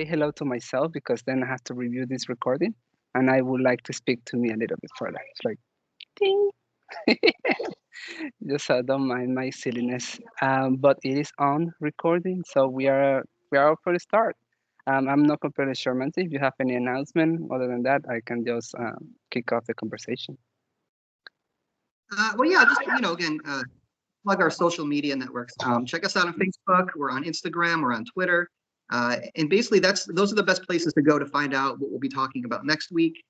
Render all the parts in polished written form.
say hello to myself because then I have to review this recording, and I would like to speak to me a little bit further. It's like, ding. Just don't mind my silliness. But it is on recording, so we are up for the start. I'm not completely sure, Monty. If you have any announcement other than that, I can just kick off the conversation. Well, yeah, just again, plug our social media networks. Check us out on Facebook. We're on Instagram. We're on Twitter. And basically, those are the best places to go to find out what we'll be talking about next week.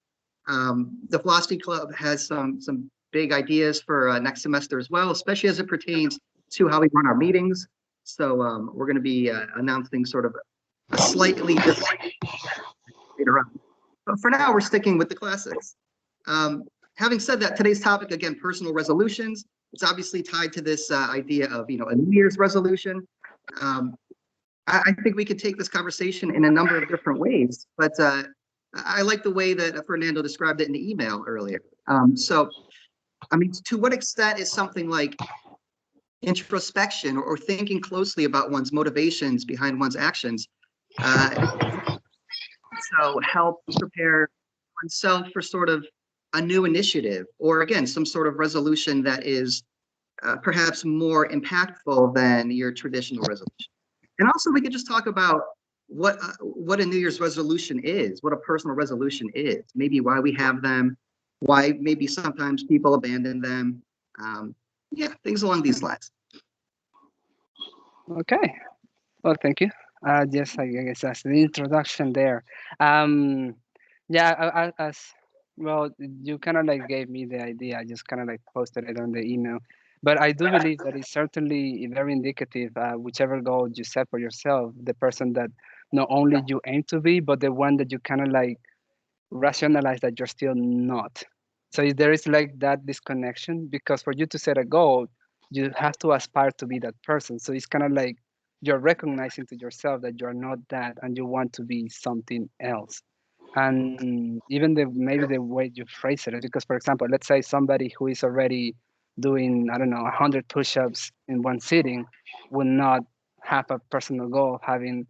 The Philosophy Club has some big ideas for next semester as well, especially as it pertains to how we run our meetings. So we're going to be announcing sort of a slightly different later on. But for now, we're sticking with the classics. Having said that, today's topic, again, personal resolutions. It's obviously tied to this idea of, a New Year's resolution. I think we could take this conversation in a number of different ways, but I like the way that Fernando described it in the email earlier. So, I mean, to what extent is something like introspection or thinking closely about one's motivations behind one's actions so help prepare oneself for sort of a new initiative, or again, some sort of resolution that is perhaps more impactful than your traditional resolution. And also, we could just talk about what a New Year's resolution is, what a personal resolution is, maybe why we have them, why maybe sometimes people abandon them. Yeah, things along these lines. Okay. Well, thank you. Yes, I guess that's the introduction there. Yeah, as well, you kind of like gave me the idea. I just kind of like posted it on the email. But I do believe that it's certainly very indicative, whichever goal you set for yourself, the person that not only you aim to be, but the one that you kind of like rationalize that you're still not. So if there is like that disconnection, because for you to set a goal, you have to aspire to be that person. So it's kind of like you're recognizing to yourself that you're not that and you want to be something else. And even maybe the way you phrase it, because for example, let's say somebody who is already doing, I don't know, 100 push-ups in one sitting will not have a personal goal of having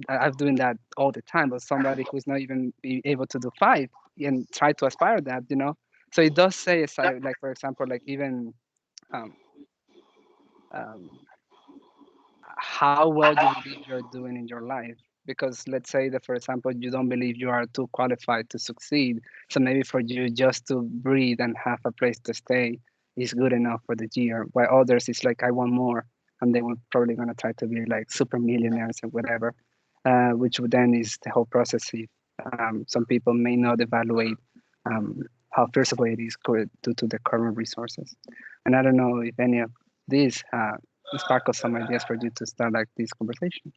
I'm doing that all the time, but somebody who's not even be able to do five and try to aspire that. So it does say, like for example, like even um, um, how well you believe you're doing in your life. Because let's say that, for example, you don't believe you are too qualified to succeed. So maybe for you just to breathe and have a place to stay is good enough for the year. While others, it's like, I want more. And they will probably going to try to be like super millionaires or whatever, which then is the whole process. If some people may not evaluate how feasible it is due to the current resources. And I don't know if any of these sparkle some ideas for you to start like this conversation.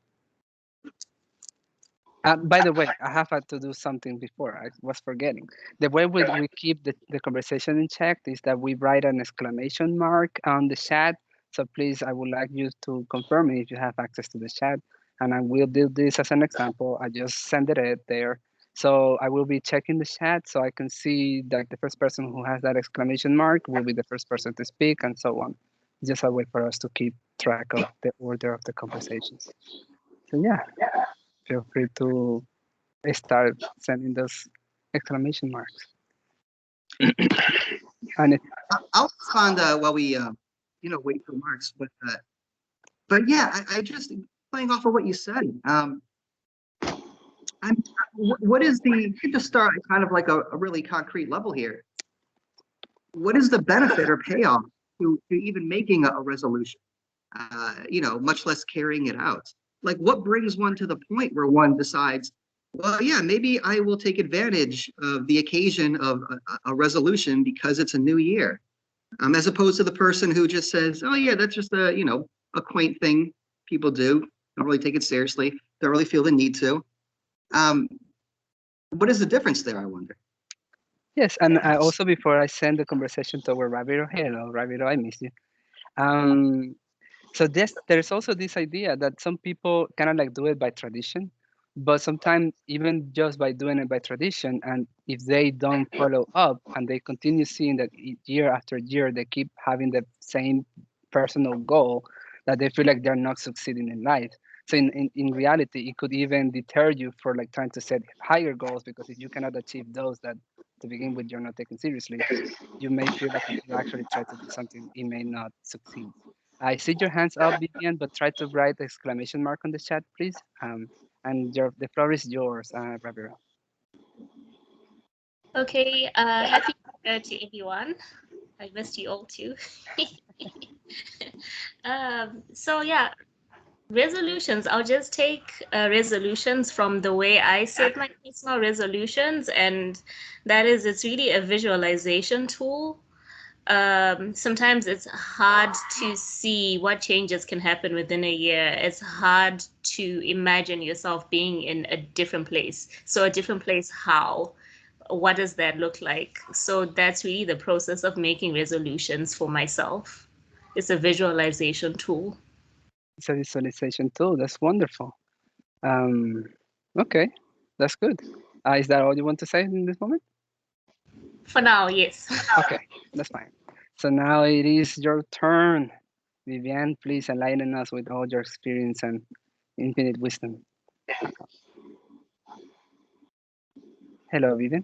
By the way, I have had to do something before. I was forgetting. The way we keep the conversation in check is that we write an exclamation mark on the chat. So please, I would like you to confirm me if you have access to the chat. And I will do this as an example. I just send it there. So I will be checking the chat so I can see that the first person who has that exclamation mark will be the first person to speak and so on. Just a way for us to keep track of the order of the conversations. So yeah, feel free to start sending those exclamation marks. And I'll respond while we, wait for Marks. But yeah, I just playing off of what you said. What is you could just start kind of like a really concrete level here. What is the benefit or payoff to even making a resolution? Much less carrying it out. Like, what brings one to the point where one decides, well, yeah, maybe I will take advantage of the occasion of a resolution because it's a new year, as opposed to the person who just says, oh yeah, that's just a quaint thing people do. Don't really take it seriously. Don't really feel the need to. What is the difference there, I wonder? yes, and also before I send the conversation to our Ramiro, hello, Ramiro, I miss you. So there's also this idea that some people kind of like do it by tradition, but sometimes even just by doing it by tradition, and if they don't follow up and they continue seeing that year after year, they keep having the same personal goal, that they feel like they're not succeeding in life. So in reality, it could even deter you for like trying to set higher goals, because if you cannot achieve those that to begin with you're not taking seriously, you may feel like if you actually try to do something, it may not succeed. I see your hands up, Vivian, but try to write exclamation mark on the chat, please. And the floor is yours, Ravira. Okay, happy New Year to everyone. I missed you all too. So yeah, resolutions. I'll just take resolutions from the way I set my personal resolutions, and that is, it's really a visualization tool. Sometimes it's hard to see what changes can happen within a year. It's hard to imagine yourself being in a different place. So, a different place, how? What does that look like? So, that's really the process of making resolutions for myself. It's a visualization tool. It's a visualization tool. That's wonderful. Um, okay, that's good. Is that all you want to say in this moment? For now, yes. Okay, that's fine. So now it is your turn. Vivian, please enlighten us with all your experience and infinite wisdom. Hello, Vivian.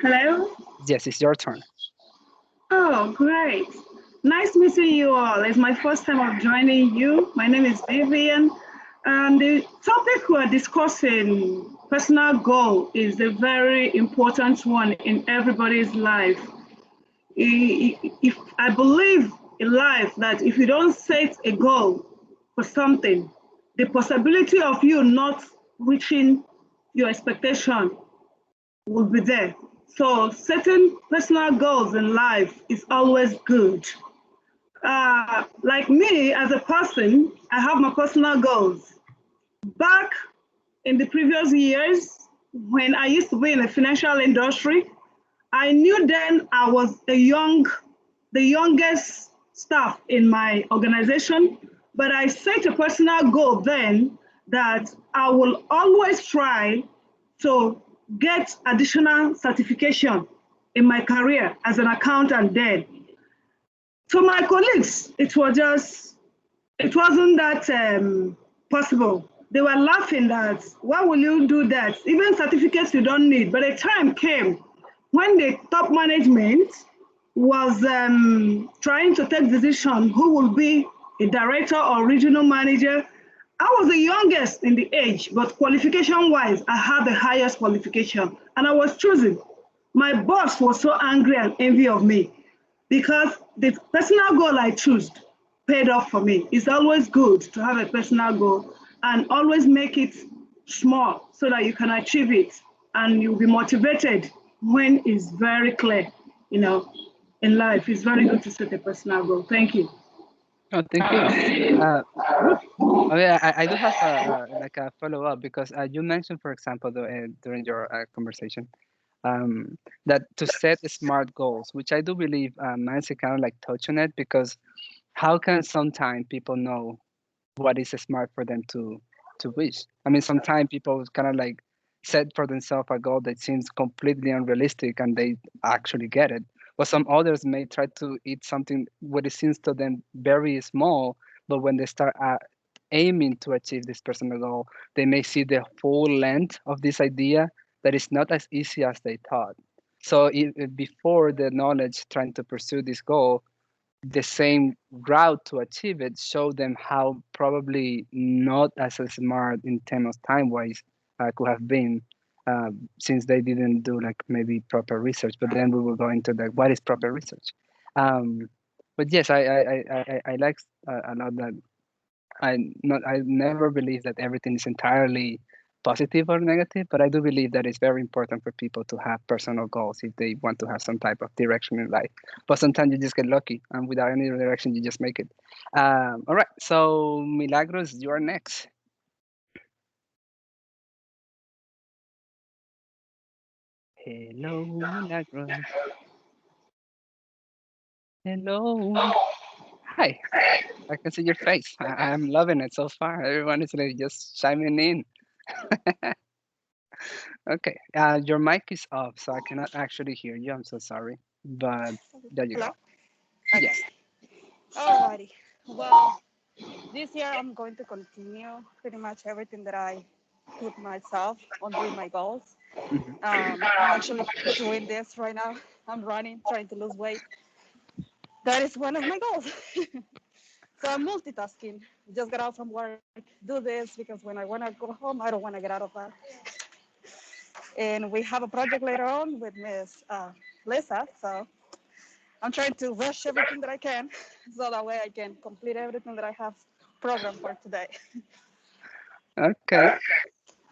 Hello? Yes, it's your turn. Oh, great. Nice meeting you all. It's my first time of joining you. My name is Vivian. And the topic we're discussing, personal goal, is a very important one in everybody's life. If I believe in life that if you don't set a goal for something, the possibility of you not reaching your expectation will be there. So setting personal goals in life is always good. Like me as a person, I have my personal goals. Back in the previous years, when I used to be in the financial industry, I knew then I was the youngest staff in my organization, but I set a personal goal then that I will always try to get additional certification in my career as an accountant then. To my colleagues, it wasn't that possible. They were laughing that, why will you do that? Even certificates you don't need. But a time came when the top management was trying to take decision who will be a director or regional manager. I was the youngest in the age, but qualification-wise, I had the highest qualification, and I was chosen. My boss was so angry and envy of me because the personal goal I chose paid off for me. It's always good to have a personal goal and always make it small so that you can achieve it and you'll be motivated when it's very clear, in life. It's very good to set a personal goal. Thank you. Oh, thank you. Oh yeah, I do have like a follow up, because you mentioned, for example, during your conversation, that to set smart goals, which I do believe Nancy kind of like touched on it, because how can sometimes people know what is smart for them to wish? I mean, sometimes people kind of like set for themselves a goal that seems completely unrealistic, and they actually get it. But some others may try to eat something what it seems to them very small, but when they start aiming to achieve this personal goal, they may see the full length of this idea that is not as easy as they thought. So before the knowledge trying to pursue this goal, the same route to achieve it show them how probably not as smart in terms of time wise could have been, since they didn't do like maybe proper research. But then we will go into the what is proper research. um, but yes, I like a lot that I never believe that everything is entirely positive or negative, but I do believe that it's very important for people to have personal goals if they want to have some type of direction in life. But sometimes you just get lucky, and without any direction, you just make it. All right, so Milagros, you are next. Hello, Milagros. Hello. Hi. I can see your face. I'm loving it so far. Everyone is like just chiming in. Okay, your mic is off, so I cannot actually hear you. I'm so sorry, but there you go. Hello? Okay. Yes. Alrighty. Well, this year I'm going to continue pretty much everything that I put myself on doing my goals. Hmm. I'm actually doing this right now. I'm running, trying to lose weight. That is one of my goals. So I'm multitasking. Just got out from work, do this because when I want to go home, I don't want to get out of that. And we have a project later on with Miss Lisa. So I'm trying to rush everything that I can so that way I can complete everything that I have programmed for today. Okay.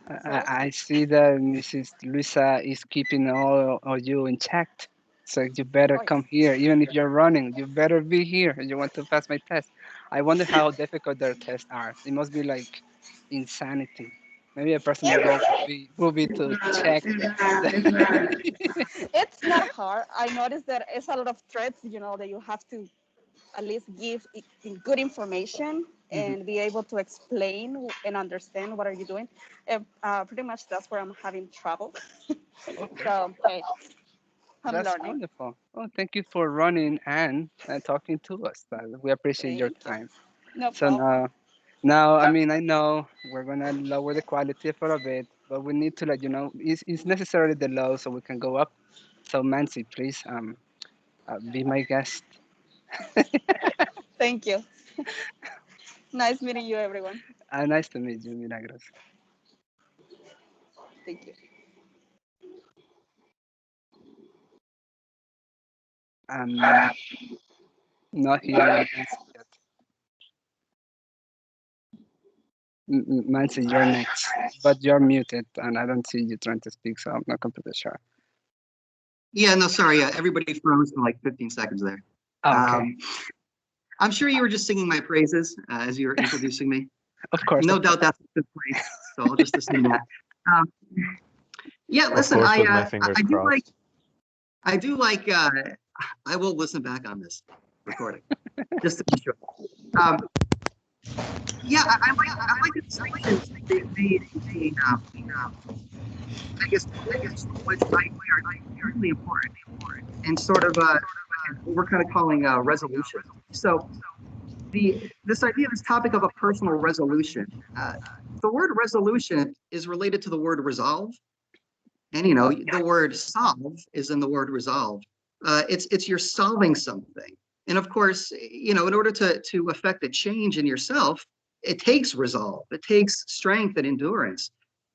So I see that Mrs. Luisa is keeping all of you in check. So you better oh, yes. come here. Even if you're running, you better be here if you want to pass my test. I wonder how difficult their tests are. It must be like insanity. Maybe a personal goal would be to check. It's not hard. I noticed that it's a lot of threads, that you have to at least give good information Mhm. and be able to explain and understand what are you doing. And, pretty much that's where I'm having trouble. Okay. So, hey, I'm That's learning. wonderful. Oh, thank you for running and talking to us. We appreciate your Thank you. time. No So problem. now, I mean, I know we're gonna lower the quality for a bit, but we need to let you know it's necessarily the low so we can go up. So Nancy, please be my guest. Thank you. Nice meeting you, everyone. Nice to meet you, Milagros. Thank you. I'm not hearing Nancy yet. Nancy, you're next, but you're muted, and I don't see you trying to speak, so I'm not completely sure. Yeah, no, sorry. Everybody froze for like 15 seconds there. Okay, Um, I'm sure you were just singing my praises as you were introducing me. of course, No of course. doubt that's a good place. So I'll just assume that. Um, yeah, Of listen, course, with my fingers I do like crossed. I do like I will listen back on this recording just to be sure. Um, yeah, I like the distinction the I guess tools which I think are extremely important and sort of what we're kind of calling resolution. So this idea, this topic of a personal resolution. The word resolution is related to the word resolve, and the word solve is in the word resolve. It's you're solving something, and of course, in order to affect a change in yourself, it takes resolve, it takes strength and endurance.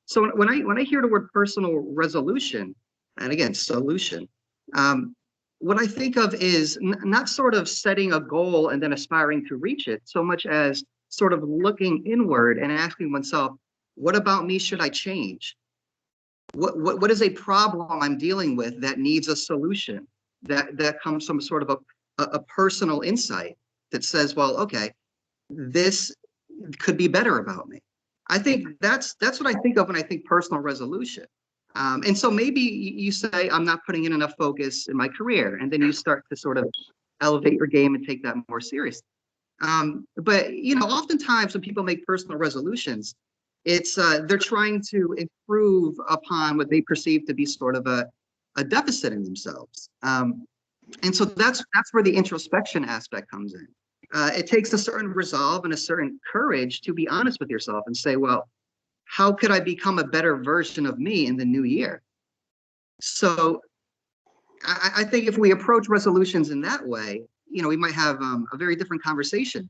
So when I hear the word personal resolution, and again solution, um, what I think of is not sort of setting a goal and then aspiring to reach it, so much as sort of looking inward and asking oneself, what about me should I change? What is a problem I'm dealing with that needs a solution, that comes from sort of a personal insight that says, well, okay, this could be better about me. I think that's what I think of when I think personal resolution. And so maybe you say, I'm not putting in enough focus in my career, and then you start to sort of elevate your game and take that more seriously. But oftentimes when people make personal resolutions, it's they're trying to improve upon what they perceive to be sort of a deficit in themselves. And so that's where the introspection aspect comes in. It takes a certain resolve and a certain courage to be honest with yourself and say, well, how could I become a better version of me in the new year? So I think if we approach resolutions in that way, we might have a very different conversation,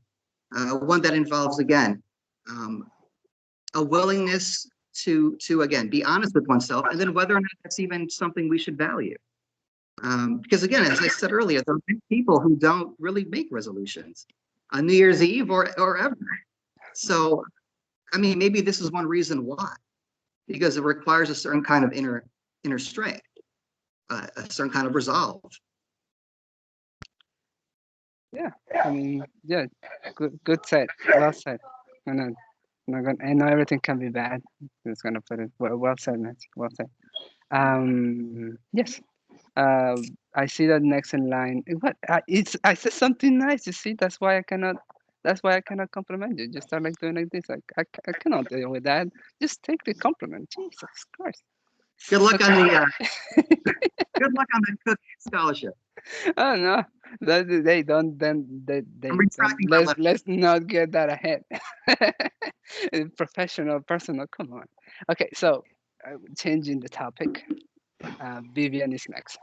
one that involves, again, um, a willingness to again be honest with oneself, and then whether or not that's even something we should value. Because again, as I said earlier, there are many people who don't really make resolutions on New Year's Eve or ever. So, I mean, maybe this is one reason why, because it requires a certain kind of inner strength, a certain kind of resolve. Yeah, I mean, yeah, good said, well said. I know everything can be bad. It's gonna put it well said, Nancy. Well said. Yes. Uh, I see that next in line. What? I said something nice. You see, that's why I cannot. That's why I cannot compliment you. Just start like doing like this. I cannot deal with that. Just take the compliment. Jesus Christ. Good luck on Okay. good luck on the cook scholarship. Oh no, they don't. Then they I'm don't. retracting my left. Let's not get that ahead. Professional, personal. Come on. Okay, so changing the topic. Vivian is next.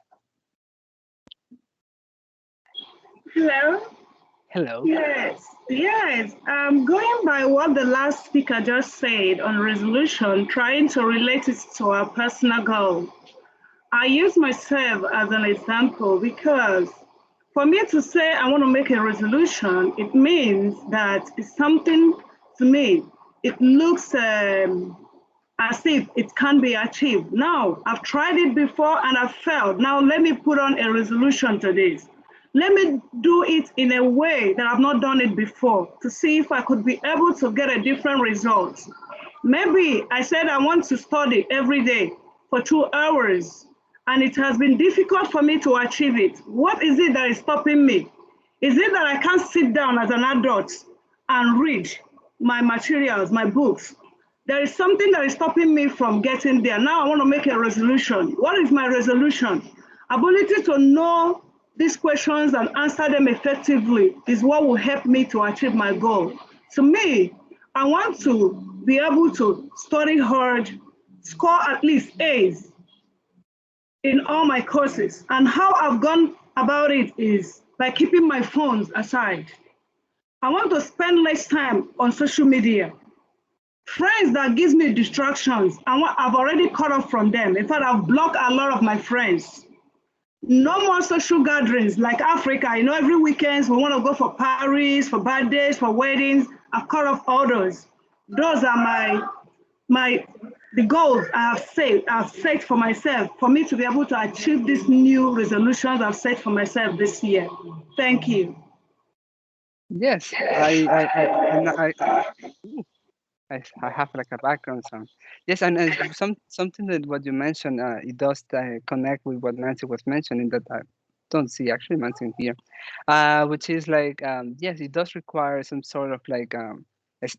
Hello. Hello. Yes. Going by what the last speaker just said on resolution, trying to relate it to our personal goal. I use myself as an example because for me to say I want to make a resolution, it means that it's something to me. It looks as if it can be achieved. Now, I've tried it before and I've failed. Now, let me put on a resolution to this. Let me do it in a way that I've not done it before to see if I could be able to get a different result. Maybe I said I want to study every day for 2 hours, and it has been difficult for me to achieve it. What is it that is stopping me? Is it that I can't sit down as an adult and read my materials, my books? There is something that is stopping me from getting there. Now I want to make a resolution. What is my resolution? Ability to know these questions and answer them effectively is what will help me to achieve my goal. To me, I want to be able to study hard, score at least A's in all my courses. And how I've gone about it is by keeping my phones aside. I want to spend less time on social media. Friends that gives me distractions, I've already cut off from them. In fact, I've blocked a lot of my friends. No more social gatherings like Africa. Every weekend we want to go for parties, for birthdays, for weddings. I've cut off all those. Those are the goals I've set for myself for me to be able to achieve these new resolutions I've set for myself this year. Thank you. Yes, I have like a background sound. Yes, and something that what you mentioned, it does connect with what Nancy was mentioning that I don't see actually mentioned here, which is like yes, it does require some sort of like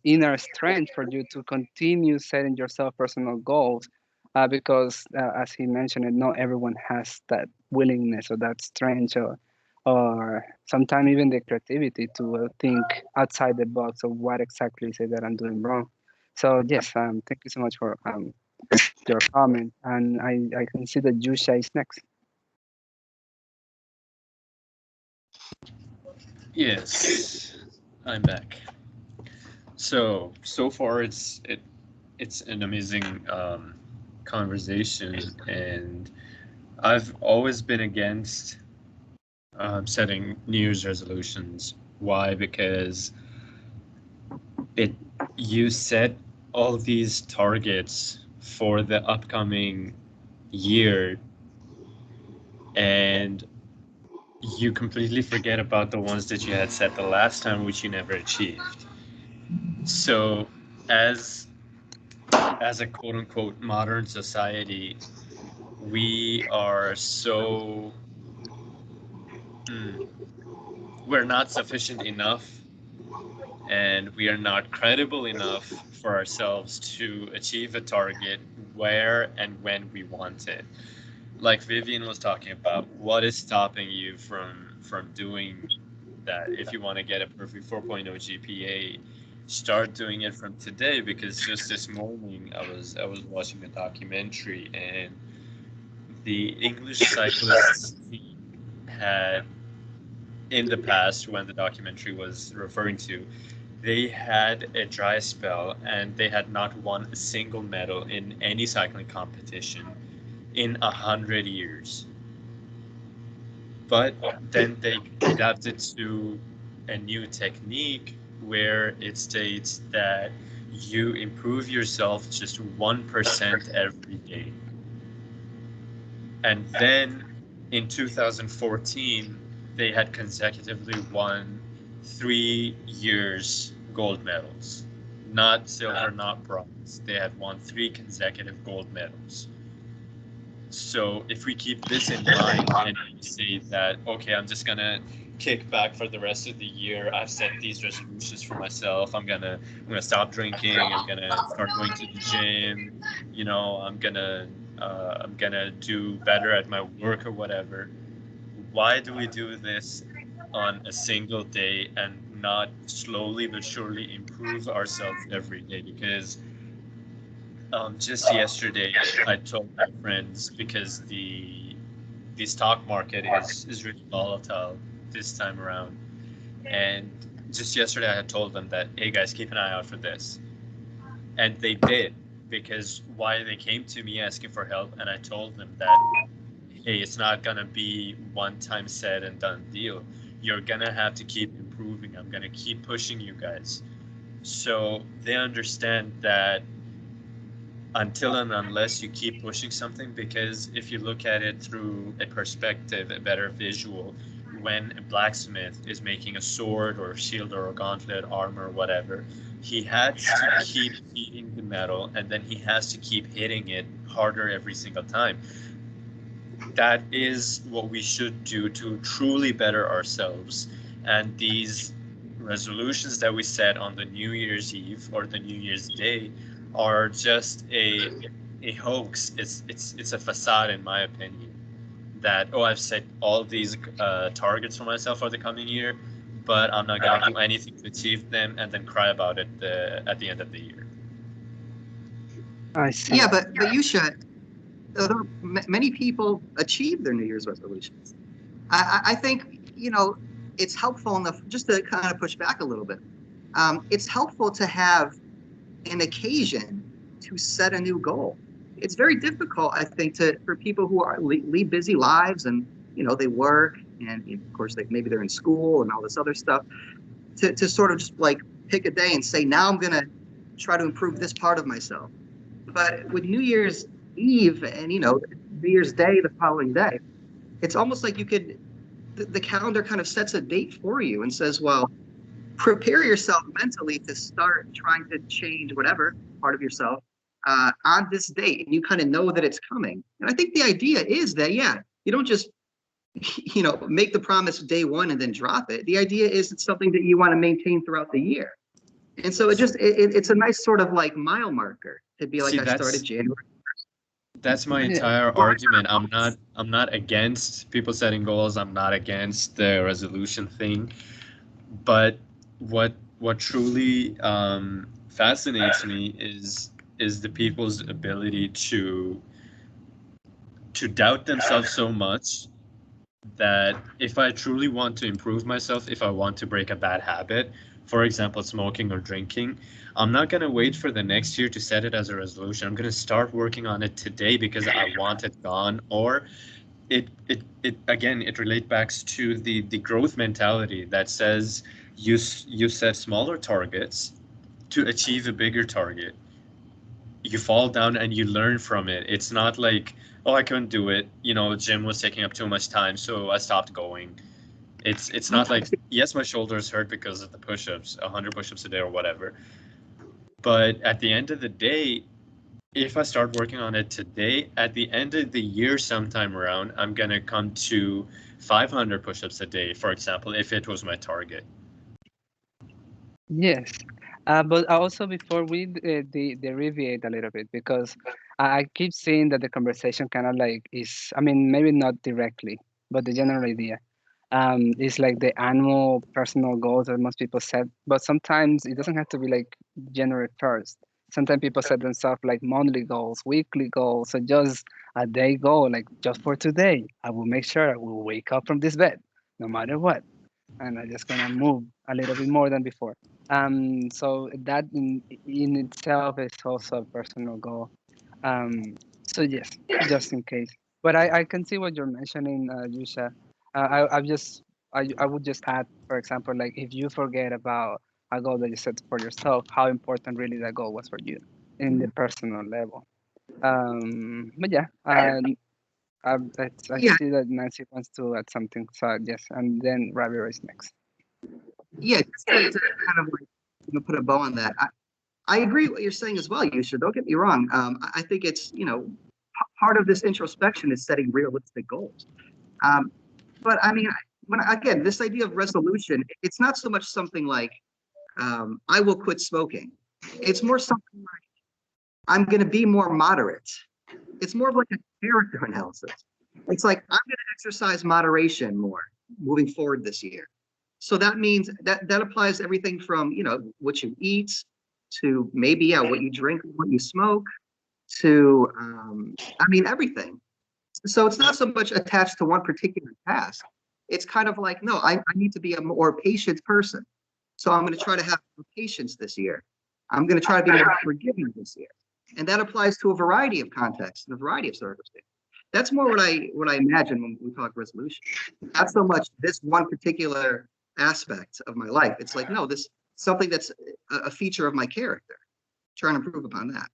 inner strength for you to continue setting yourself personal goals, because as he mentioned, it not everyone has that willingness or that strength or sometimes even the creativity to think outside the box of what exactly is it that I'm doing wrong. So yes, thank you so much for your comment, and I can see that Yusha is next. Yes, I'm back. So far it's an amazing conversation, and I've always been against setting New Year's resolutions. Why? Because it you set all these targets for the upcoming year, and you completely forget about the ones that you had set the last time, which you never achieved. So, as as a quote unquote modern society, we are so mm, we're not sufficient enough, and we are not credible enough for ourselves to achieve a target where and when we want it. Like Vivian was talking about, what is stopping you from doing that? If you want to get a perfect 4.0 GPA, start doing it from today, because just this morning I was watching a documentary, and the English cyclists team had, in the past, when the documentary was referring to, they had a dry spell and they had not won a single medal in any cycling competition in 100 years. But then they adapted to a new technique where it states that you improve yourself just 1% every day. And then in 2014, they had consecutively won 3 years gold medals. Not silver, not bronze. They had won 3 consecutive gold medals. So if we keep this in mind and we say that, okay, I'm just gonna kick back for the rest of the year. I've set these resolutions for myself. I'm gonna stop drinking. I'm gonna start going to the gym. I'm gonna I'm gonna do better at my work or whatever. Why do we do this on a single day and not slowly but surely improve ourselves every day? Because just yesterday, I told my friends, because the stock market is really volatile this time around, and just yesterday I had told them that, hey guys, keep an eye out for this, and they did, because why, they came to me asking for help, and I told them that, hey, it's not gonna be one time said and done deal. You're gonna have to keep improving. I'm gonna keep pushing you guys. So they understand that until and unless you keep pushing something, because if you look at it through a perspective, a better visual, when a blacksmith is making a sword or a shield or a gauntlet, armor, whatever, he has to keep heating the metal, and then he has to keep hitting it harder every single time. That is what we should do to truly better ourselves. And these resolutions that we set on the New Year's Eve or the New Year's Day are just a hoax. It's a facade, in my opinion. That, oh, I've set all these targets for myself for the coming year, but I'm not gonna do anything to achieve them, and then cry about it at the end of the year. I see. Yeah, but you should. Many people achieve their New Year's resolutions. I think, it's helpful enough, just to kind of push back a little bit. It's helpful to have an occasion to set a new goal. It's very difficult, I think, for people who are lead busy lives, and they work, and of course maybe they're in school and all this other stuff, to sort of just like pick a day and say, now I'm gonna try to improve this part of myself. But with New Year's Eve and New Year's Day the following day, it's almost like the calendar kind of sets a date for you and says, well, prepare yourself mentally to start trying to change whatever part of yourself on this date, and you kind of know that it's coming. And I think the idea is that, yeah, you don't just make the promise day one and then drop it. The idea is it's something that you want to maintain throughout the year. And so it's a nice sort of like mile marker to be like, See, I started January. That's my Yeah. entire argument. I'm not against people setting goals. I'm not against the resolution thing. But what truly fascinates me is the people's ability to doubt themselves so much that if I truly want to improve myself, if I want to break a bad habit, for example, smoking or drinking, I'm not going to wait for the next year to set it as a resolution. I'm going to start working on it today because I want it gone. Or it again, it relates back to the growth mentality that says you set smaller targets to achieve a bigger target. You fall down and you learn from it. It's not like, oh, I couldn't do it. Gym was taking up too much time, so I stopped going. It's not like, yes, my shoulders hurt because of the push-ups, 100 push-ups a day or whatever. But at the end of the day, if I start working on it today, at the end of the year sometime around, I'm going to come to 500 push-ups a day, for example, if it was my target. Yes, but also before we deviate a little bit, because I keep seeing that the conversation kind of like is, I mean, maybe not directly, but the general idea is like the annual personal goals that most people set. But sometimes it doesn't have to be like January 1st. Sometimes people set themselves like monthly goals, weekly goals, or just a day goal, like just for today, I will make sure I will wake up from this bed, no matter what, and I'm just gonna move a little bit more than before. So that in itself is also a personal goal. So yes, just in case. But I can see what you're mentioning, Yusha. I would just add, for example, like if you forget about a goal that you set for yourself, how important really that goal was for you in the personal level. But yeah, I Yeah, see that Nancy wants to add something. So yes, and then Ravi is next. yeah, just to kind of like put a bow on that. I agree what you're saying as well, Yusha. Don't get me wrong. I think it's part of this introspection is setting realistic goals. But I mean, again, this idea of resolution, it's not so much something like I will quit smoking. It's more something like I'm going to be more moderate. It's more of like a character analysis. It's like, I'm going to exercise moderation more moving forward this year. So that means that applies to everything from, what you eat to maybe, what you drink, what you smoke, to, everything. So it's not so much attached to one particular task. It's kind of like, no, I need to be a more patient person. So I'm going to try to have more patience this year. I'm going to try to be more forgiving this year. And that applies to a variety of contexts and a variety of circumstances. That's more what I imagine when we talk resolution. Not so much this one particular aspect of my life. It's like, no, this something that's a feature of my character. Trying to improve upon that.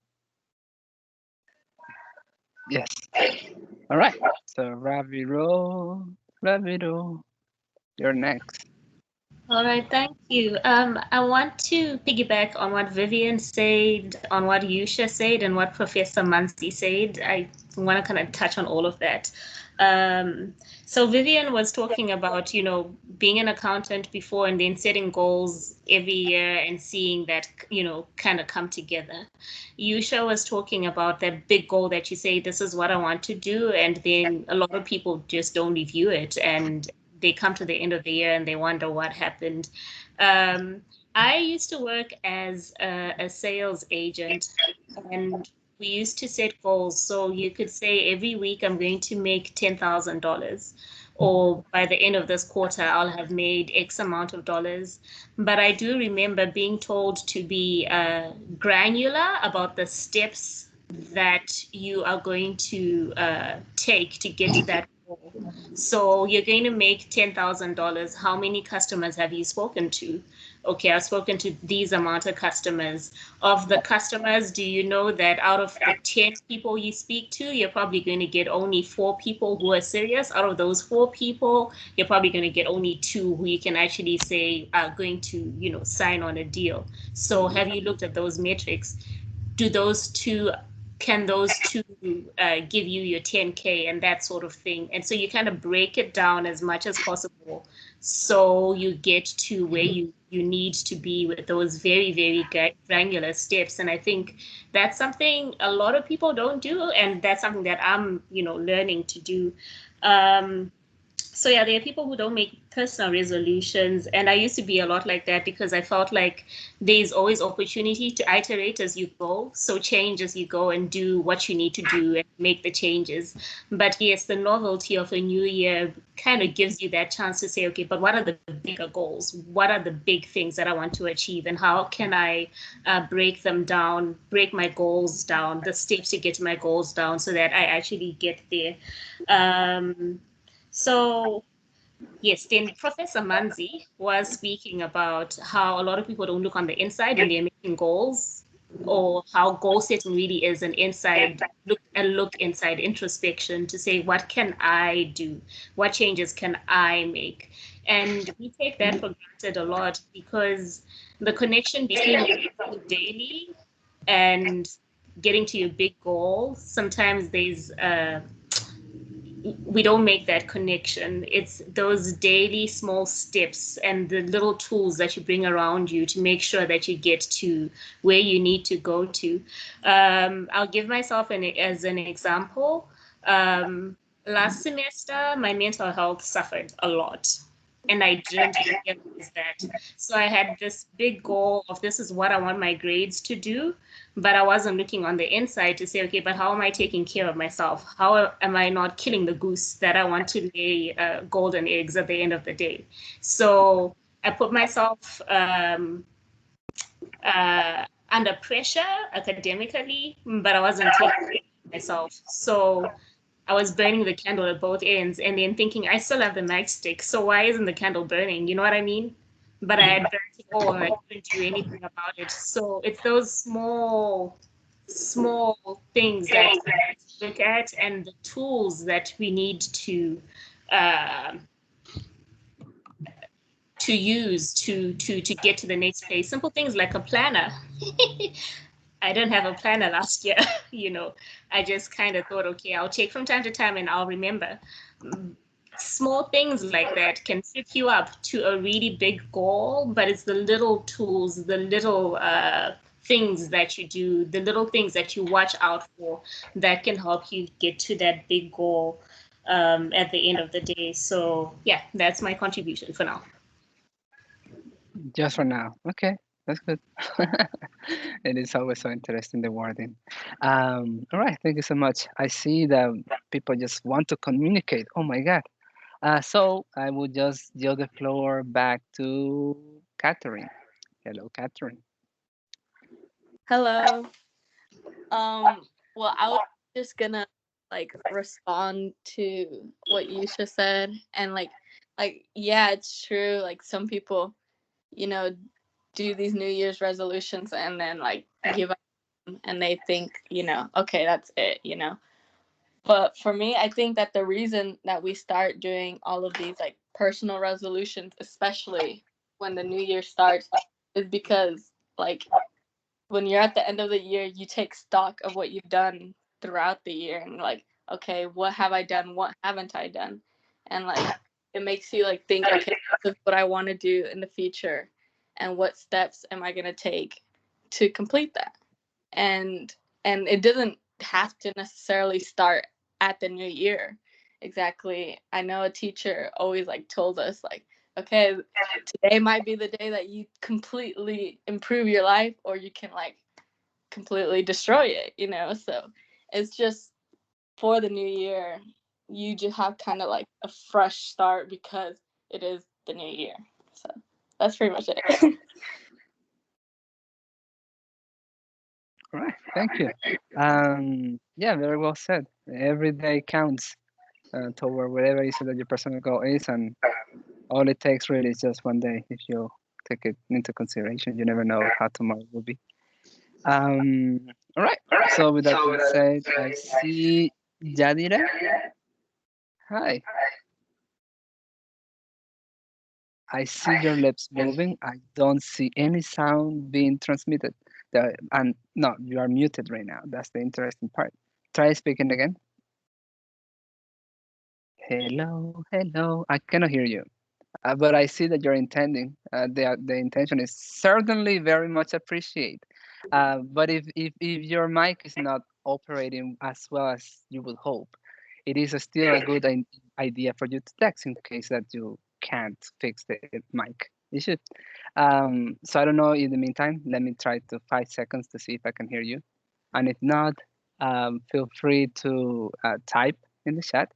Yes. All right. So Ravido, you're next. All right, thank you. I want to piggyback on what Vivian said, on what Yusha said, and what Professor Mansi said. I want to kind of touch on all of that. So Vivian was talking about, being an accountant before and then setting goals every year and seeing that, kind of come together. Yusha was talking about that big goal that you say, this is what I want to do. And then a lot of people just don't review it. And they come to the end of the year and they wonder what happened. I used to work as a sales agent, and we used to set goals. So you could say every week I'm going to make $10,000, or by the end of this quarter I'll have made X amount of dollars. But I do remember being told to be granular about the steps that you are going to take to get to that goal. So you're going to make $10,000. How many customers have you spoken to? Okay, I've spoken to these amount of customers. Of the customers, do you know that out of the 10 people you speak to, you're probably going to get only 4 people who are serious? Out of those 4 people, you're probably going to get only 2 who you can actually say are going to, sign on a deal. So have you looked at those metrics? Can those two give you your 10K and that sort of thing? And so you kind of break it down as much as possible so you get to where you need to be with those very, very granular steps. And I think that's something a lot of people don't do, and that's something that I'm, learning to do. So yeah, there are people who don't make personal resolutions, and I used to be a lot like that because I felt like there's always opportunity to iterate as you go. So change as you go and do what you need to do and make the changes. But yes, the novelty of a new year kind of gives you that chance to say, okay, but what are the bigger goals? What are the big things that I want to achieve, and how can I break them down, break my goals down, the steps to get to my goals down, so that I actually get there. So yes, then Professor Manzi was speaking about how a lot of people don't look on the inside when they're making goals, or how goal setting really is an inside look inside introspection to say, what can I do? What changes can I make? And we take that for granted a lot, because the connection between daily and getting to your big goal, sometimes we don't make that connection. It's those daily small steps and the little tools that you bring around you to make sure that you get to where you need to go to. I'll give myself as an example. Last semester, my mental health suffered a lot, and I didn't realize that. So I had this big goal of, this is what I want my grades to do, but I wasn't looking on the inside to say, okay, but how am I taking care of myself? How am I not killing the goose that I want to lay golden eggs at the end of the day? So I put myself under pressure academically, but I wasn't taking care of myself. So I was burning the candle at both ends, and then thinking, I still have the nightstick, so why isn't the candle burning? You know what I mean? But I had burnt it all and I couldn't do anything about it. So it's those small things that we need to look at, and the tools that we need to use to get to the next place. Simple things like a planner. I didn't have a planner last year, I just kind of thought, okay, I'll check from time to time and I'll remember. Small things like that can trip you up to a really big goal, but it's the little tools, the little things that you do, the little things that you watch out for that can help you get to that big goal at the end of the day. So yeah, that's my contribution for now. Just for now. Okay, that's good. It is always so interesting, the wording. All right, thank you so much. I see that people just want to communicate. Oh my God. So I will just yield the floor back to Catherine. Hello, Catherine. Hello. Well, I was just gonna like respond to what Yusha said, and yeah, it's true. Like some people, you know, do these New Year's resolutions and then like give up, and they think, okay, that's it. But for me, I think that the reason that we start doing all of these like personal resolutions, especially when the new year starts, is because like when you're at the end of the year, you take stock of what you've done throughout the year and like, okay, what have I done? What haven't I done? And like, it makes you like think, okay, this is what I want to do in the future, and what steps am I gonna take to complete that? And it doesn't have to necessarily start at the new year. Exactly. I know a teacher always like told us like, okay, today might be the day that you completely improve your life, or you can like completely destroy it. So it's just for the new year, you just have kind of like a fresh start because it is the new year. So that's pretty much it. All right, thank you. Yeah, very well said. Every day counts toward whatever is that your personal goal is, and all it takes really is just one day if you take it into consideration. You never know how tomorrow will be. All right. So with that being said, I see Yadira. Hi. I see your lips moving. I don't see any sound being transmitted. And no, you are muted right now. That's the interesting part. Try speaking again. Hello, hello. I cannot hear you. But I see that you're intending. The intention is certainly very much appreciated. But if your mic is not operating as well as you would hope, it is still a good idea for you to text in case that you can't fix the mic issue. So I don't know. In the meantime, let me try to 5 seconds to see if I can hear you. And if not, feel free to type in the chat,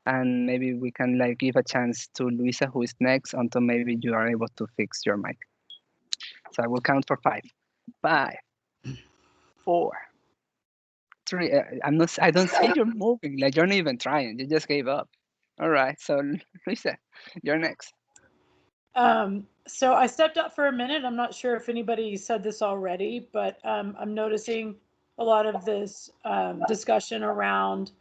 and maybe we can like give a chance to Luisa, who is next, until maybe you are able to fix your mic. So I will count for 5. 5, 4, 3. I don't see you moving. Like you're not even trying. You just gave up. All right. So Luisa, you're next. So I stepped up for a minute. I'm not sure if anybody said this already, but I'm noticing a lot of this discussion around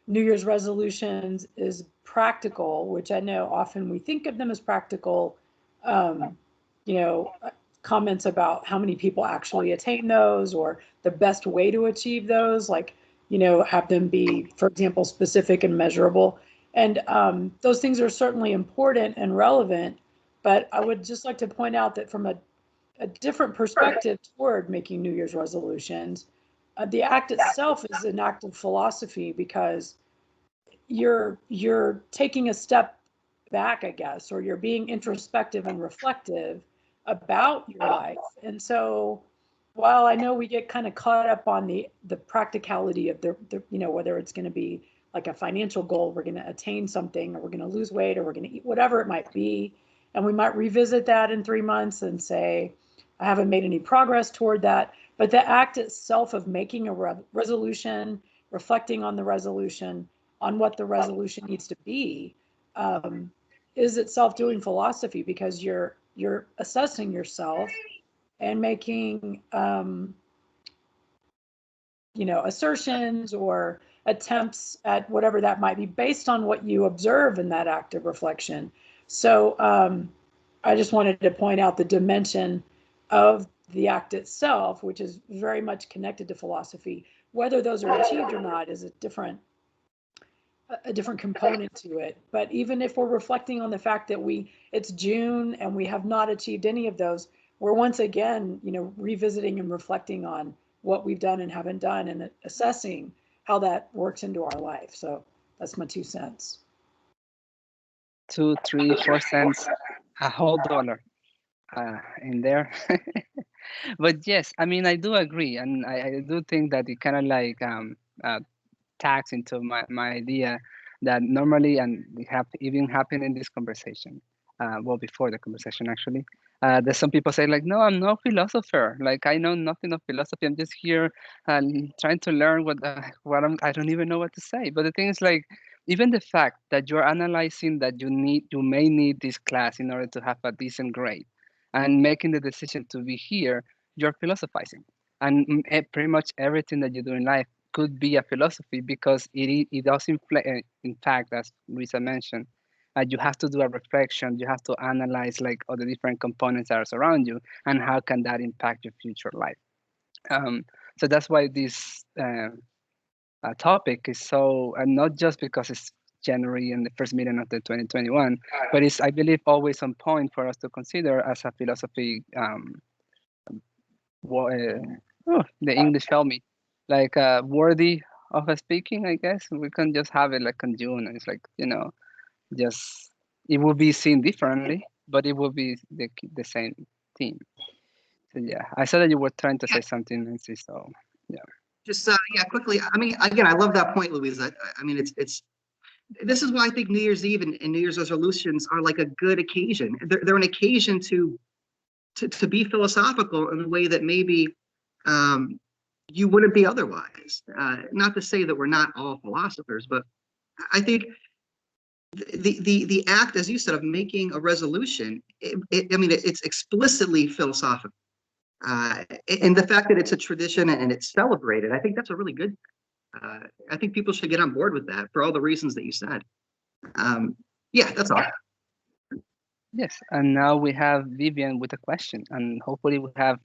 New Year's resolutions is practical, which I know often we think of them as practical. You know, comments about how many people actually attain those, or the best way to achieve those, like, have them be, for example, specific and measurable. And those things are certainly important and relevant. But I would just like to point out that from a different perspective toward making New Year's resolutions, the act itself is an act of philosophy, because you're taking a step back, I guess, or you're being introspective and reflective about your life. And so while I know we get kind of caught up on the practicality of the whether it's going to be like a financial goal, we're going to attain something, or we're going to lose weight, or we're going to eat, whatever it might be, and we might revisit that in 3 months and say, I haven't made any progress toward that. But the act itself of making a resolution, reflecting on the resolution, on what the resolution needs to be, is itself doing philosophy, because you're assessing yourself and making assertions or attempts at whatever that might be based on what you observe in that act of reflection. So I just wanted to point out the dimension of the act itself, which is very much connected to philosophy. Whether those are achieved or not is a different component to it. But even if we're reflecting on the fact that it's June and we have not achieved any of those, we're once again, revisiting and reflecting on what we've done and haven't done and assessing how that works into our life. So that's my 2 cents. 2, 3, 4 cents, a whole dollar in there. But yes, I mean, I do agree, and I do think that it kind of like tags into my idea that normally, and it have even happened in this conversation, well, before the conversation actually, there's some people say like, no, I'm no philosopher. Like, I know nothing of philosophy. I'm just here trying to learn I don't even know what to say. But the thing is like, even the fact that you're analyzing that you may need this class in order to have a decent grade, and making the decision to be here, you're philosophizing. And pretty much everything that you do in life could be a philosophy, because it does in fact, as Luisa mentioned, you have to do a reflection. You have to analyze like all the different components that are around you, and how can that impact your future life. So that's why this topic is so, and not just because it's January and the first meeting of the 2021, but it's, I believe, always on point for us to consider as a philosophy. The English help me, like worthy of a speaking. I guess we can just have it like in June, and it's like, just it will be seen differently, but it will be the same theme. So yeah, I saw that you were trying to say something, Nancy. So yeah. Just yeah, quickly. I mean, again, I love that point, Louise. I mean, it's this is why I think New Year's Eve and New Year's resolutions are like a good occasion. They're an occasion to be philosophical in a way that maybe you wouldn't be otherwise. Not to say that we're not all philosophers, but I think the act, as you said, of making a resolution, it's explicitly philosophical. And the fact that it's a tradition and it's celebrated, I think that's a really good. I think people should get on board with that for all the reasons that you said. Yeah, that's all. Yes, and now we have Vivian with a question, and hopefully we have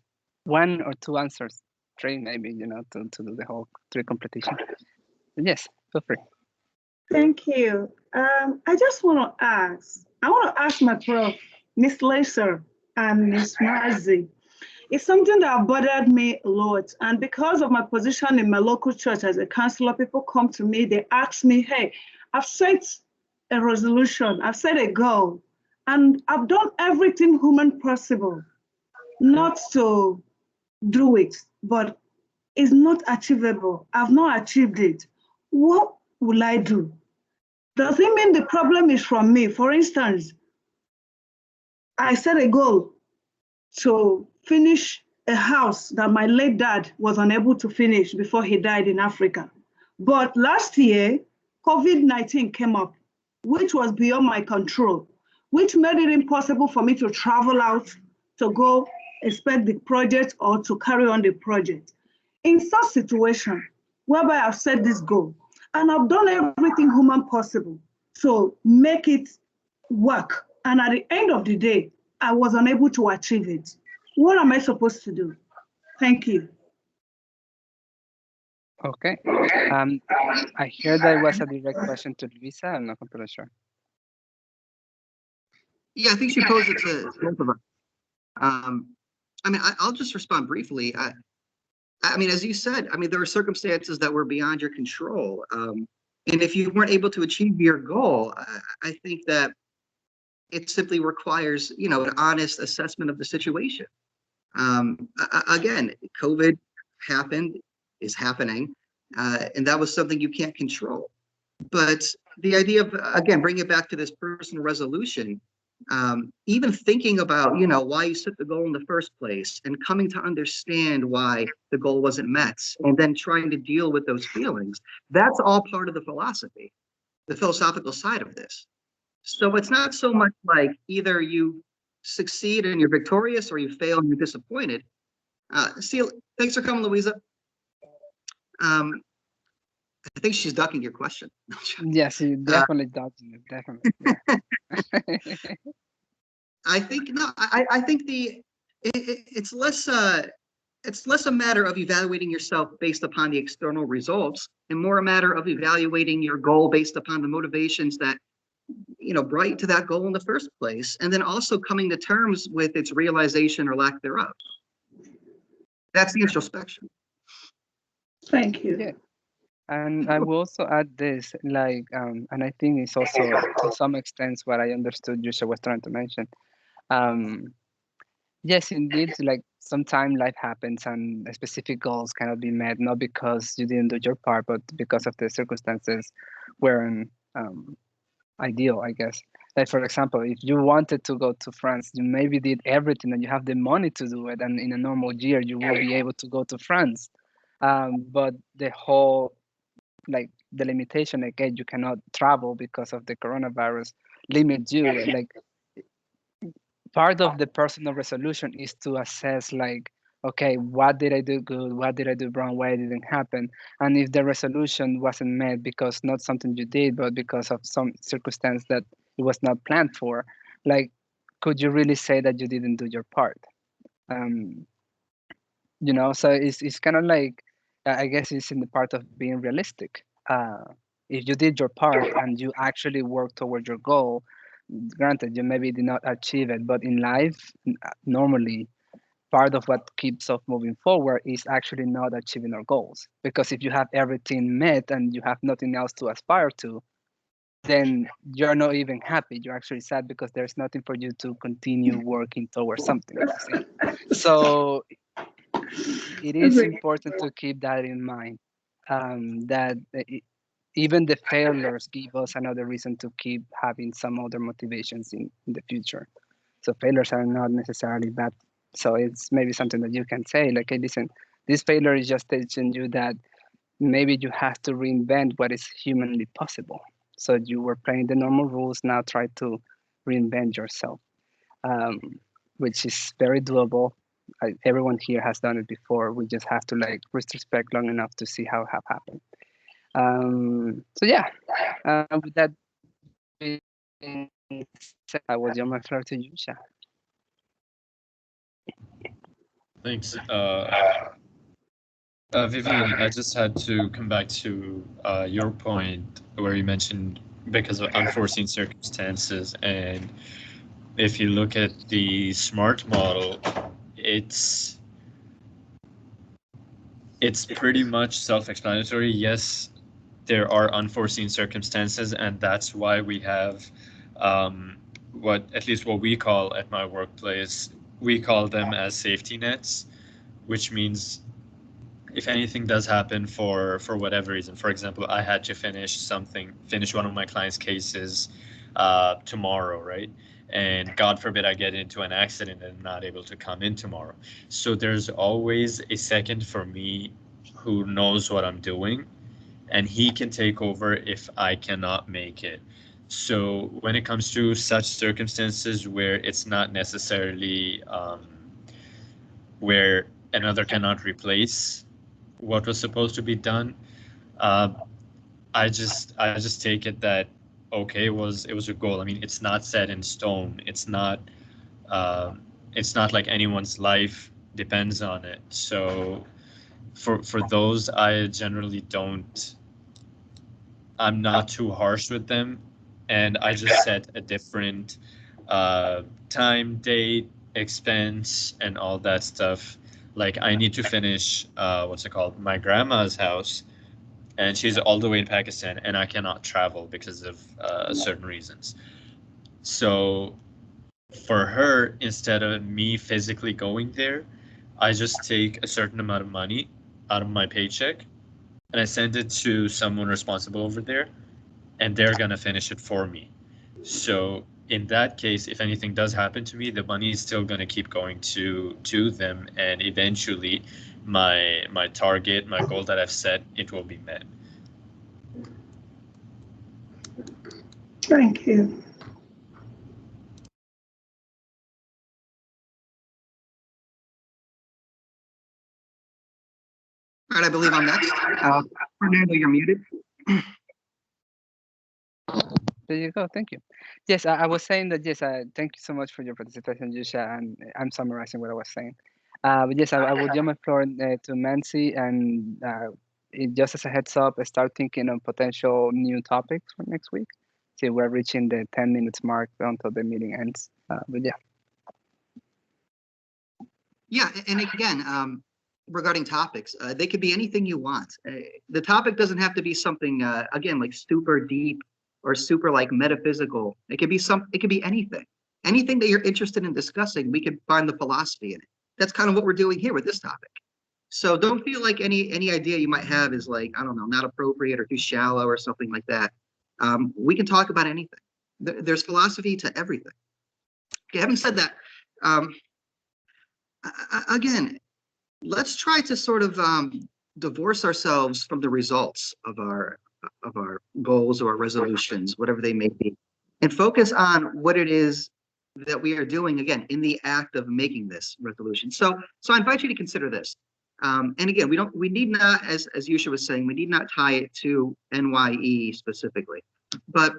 1 or 2 answers, 3 maybe, to do the whole 3 competition. Yes, feel free. Thank you. I just want to ask my prof, Miss Laser and Miss Marzi. It's something that bothered me a lot. And because of my position in my local church as a counselor, people come to me, they ask me, hey, I've set a resolution, I've set a goal, and I've done everything human possible not to do it, but it's not achievable. I've not achieved it. What will I do? Does it mean the problem is from me? For instance, I set a goal to finish a house that my late dad was unable to finish before he died in Africa. But last year, COVID-19 came up, which was beyond my control, which made it impossible for me to travel out to go inspect the project or to carry on the project. In such situation, whereby I've set this goal, and I've done everything human possible to make it work, and at the end of the day, I was unable to achieve it. What am I supposed to do? Thank you. Okay. I hear that was a direct question to Luisa. I'm not completely sure. Yeah, I think she posed it to both of us. I mean, I'll just respond briefly. I mean, as you said, I mean, there are circumstances that were beyond your control. And if you weren't able to achieve your goal, I think that it simply requires, an honest assessment of the situation. Again, COVID happened, is happening, and that was something you can't control. But the idea of, again, bringing it back to this personal resolution, even thinking about, why you set the goal in the first place and coming to understand why the goal wasn't met, and then trying to deal with those feelings, that's all part of the philosophy, the philosophical side of this. So it's not so much like either you succeed and you're victorious, or you fail and you're disappointed. Thanks for coming, Louisa. I think she's ducking your question. Yes, you definitely dodging it, definitely. Yeah. I think no. I think it's less a matter of evaluating yourself based upon the external results, and more a matter of evaluating your goal based upon the motivations that brought you to that goal in the first place, and then also coming to terms with its realization or lack thereof. That's the introspection. Thank you. Yeah. And I will also add this, like, and I think it's also to some extent what I understood Yusha was trying to mention. Um, yes, indeed, like sometimes life happens and specific goals cannot be met, not because you didn't do your part, but because of the circumstances weren't ideal, I guess. Like, for example, if you wanted to go to France, you maybe did everything and you have the money to do it, and in a normal year, you will be able to go to France. But the whole, like, the limitation, again, you cannot travel because of the coronavirus, limits you. Like, part of the personal resolution is to assess, like, okay, what did I do good, what did I do wrong, why it didn't happen, and if the resolution wasn't met because not something you did but because of some circumstance that it was not planned for, like, could you really say that you didn't do your part? um, so it's kind of like, I guess it's in the part of being realistic. If you did your part and you actually work toward your goal, granted you maybe did not achieve it, but in life, normally part of what keeps us moving forward is actually not achieving our goals, because if you have everything met and you have nothing else to aspire to, then you're not even happy, you're actually sad because there's nothing for you to continue working towards something, you see. So it is Agree. important to keep that in mind, that even the failures give us another reason to keep having some other motivations in the future. So failures are not necessarily bad. So it's maybe something that you can say, like, hey, listen, this failure is just teaching you that maybe you have to reinvent what is humanly possible. So you were playing the normal rules, now try to reinvent yourself, um, which is very doable. Everyone here has done it before. We just have to, like, retrospect long enough to see how it have happened. So yeah, with that being said, I will yield my floor to you, Sha. Thanks. Vivian, I just had to come back to your point where you mentioned because of unforeseen circumstances. And if you look at the SMART model, it's pretty much self-explanatory. Yes, there are unforeseen circumstances, and that's why we have at least what we call at my workplace, we call them as safety nets, which means if anything does happen for whatever reason, for example, I had to finish one of my clients' cases tomorrow, right? And God forbid I get into an accident and I'm not able to come in tomorrow. So there's always a second for me who knows what I'm doing, and he can take over if I cannot make it. So when it comes to such circumstances where it's not necessarily where another cannot replace what was supposed to be done, uh, I just take it that okay, it was a goal. I mean, it's not set in stone. Uh, it's not like anyone's life depends on it. So for those, I generally don't. I'm not too harsh with them, and I just set a different time, date, expense, and all that stuff. Like I need to finish what's it called, my grandma's house, and she's all the way in Pakistan, and I cannot travel because of certain reasons. So for her, instead of me physically going there, I just take a certain amount of money out of my paycheck and I send it to someone responsible over there, and they're gonna finish it for me. So in that case, if anything does happen to me, the money is still gonna keep going to them, and eventually, my target, my goal that I've set, it will be met. Thank you. All right, I believe I'm next. Fernando, you're muted. There you go. Thank you. Yes, I was saying that. Yes, thank you so much for your participation, Yusha, and I'm summarizing what I was saying. But yes, I will give my floor to Mansi, and just as a heads up, start thinking on potential new topics for next week. See, we're reaching the 10 minutes mark until the meeting ends. But yeah. Yeah, and again, regarding topics, they could be anything you want. The topic doesn't have to be something again like super deep or super like metaphysical. It could be anything. Anything that you're interested in discussing, we can find the philosophy in it. That's kind of what we're doing here with this topic. So don't feel like any idea you might have is like, I don't know, not appropriate or too shallow or something like that. We can talk about anything. There's philosophy to everything. Okay, having said that, again, let's try to sort of divorce ourselves from the results of our goals or resolutions, whatever they may be, and focus on what it is that we are doing again in the act of making this resolution. So I invite you to consider this. And again, we need not, as Yusha was saying, we need not tie it to NYE specifically. But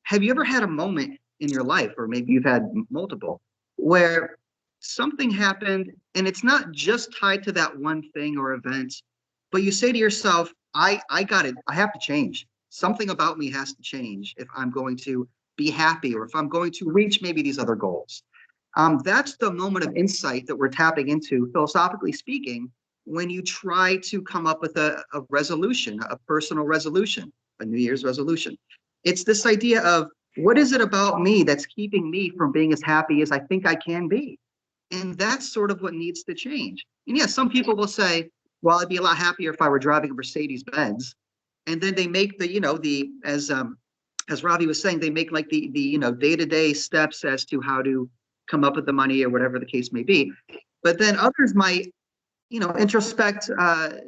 have you ever had a moment in your life, or maybe you've had multiple, where something happened and it's not just tied to that one thing or event, but you say to yourself, I got it. I have to change. Something about me has to change if I'm going to be happy or if I'm going to reach maybe these other goals. That's the moment of insight that we're tapping into, philosophically speaking, when you try to come up with a resolution, a personal resolution, a New Year's resolution. It's this idea of, what is it about me that's keeping me from being as happy as I think I can be? And that's sort of what needs to change. And yeah, some people will say, well, I'd be a lot happier if I were driving a Mercedes Benz. And then they make as Ravi was saying, they make like the day-to-day steps as to how to come up with the money or whatever the case may be. But then others might, introspect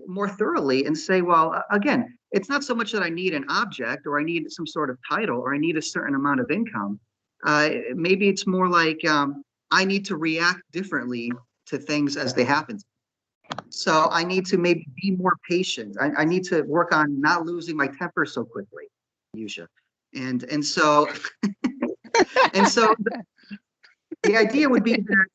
more thoroughly and say, well, again, it's not so much that I need an object or I need some sort of title or I need a certain amount of income. Maybe it's more like I need to react differently to things as they happen. So I need to maybe be more patient. I need to work on not losing my temper so quickly, Yusha. And so and so the idea would be that,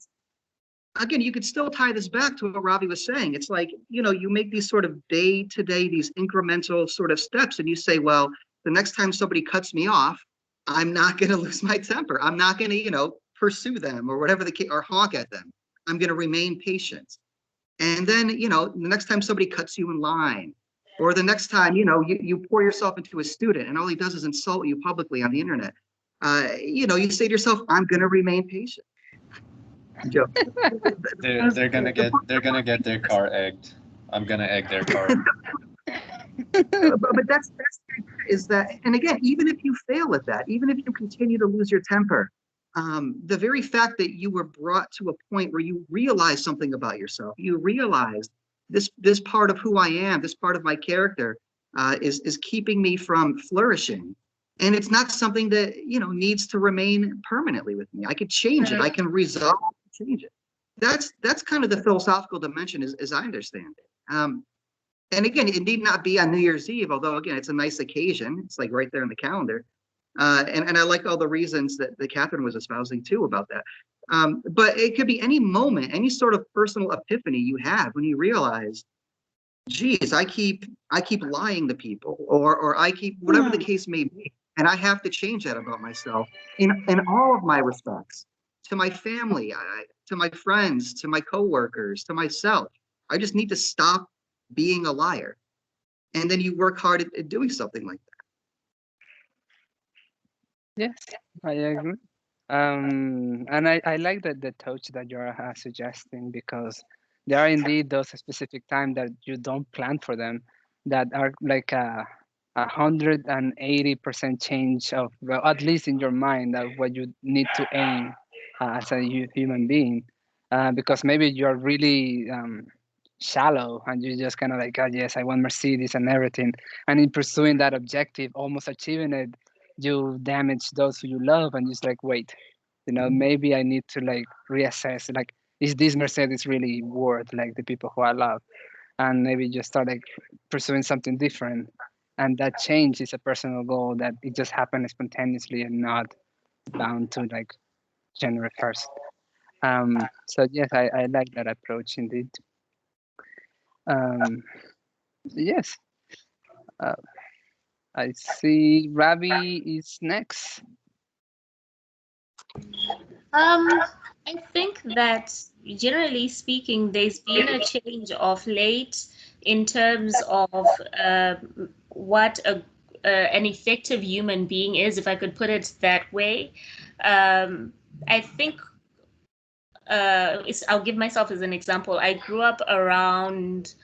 again, you could still tie this back to what Ravi was saying. It's like, you make these sort of day-to-day, these incremental sort of steps, and you say, well, the next time somebody cuts me off, I'm not going to lose my temper. I'm not going to, pursue them or whatever the case, or honk at them. I'm going to remain patient. And then, the next time somebody cuts you in line, or the next time, you pour yourself into a student and all he does is insult you publicly on the internet, you say to yourself, I'm going to remain patient. Joe. They're gonna get their car egged. I'm gonna egg their car. But that's is that, and again, even if you fail at that, even if you continue to lose your temper, the very fact that you were brought to a point where you realize something about yourself, you realize this part of who I am, this part of my character, is keeping me from flourishing. And it's not something that needs to remain permanently with me. I could change it. I can resolve to change it. That's kind of the philosophical dimension as I understand it. And again, it need not be on New Year's Eve, although again, it's a nice occasion. It's like right there in the calendar. And I like all the reasons that Catherine was espousing too about that. But it could be any moment, any sort of personal epiphany you have when you realize, geez, I keep lying to people, or I keep whatever the case may be, and I have to change that about myself in all of my respects, to my family, to my friends, to my coworkers, to myself. I just need to stop being a liar. And then you work hard at doing something like that. Yes, I agree. And I like the touch that you're suggesting, because there are indeed those specific times that you don't plan for them, that are like a 180% change of, well, at least in your mind, of what you need to aim as a human being, because maybe you're really shallow and you just kind of like, oh yes, I want Mercedes and everything, and in pursuing that objective, almost achieving it, you damage those who you love, and just like, wait, maybe I need to like reassess, like, is this Mercedes really worth like the people who I love? And maybe just start like pursuing something different. And that change is a personal goal that it just happens spontaneously and not bound to like January 1st. So yes, I like that approach indeed. Yes. I see Ravi is next. I think that generally speaking, there's been a change of late in terms of what an effective human being is, if I could put it that way. I think I'll give myself as an example. I grew up around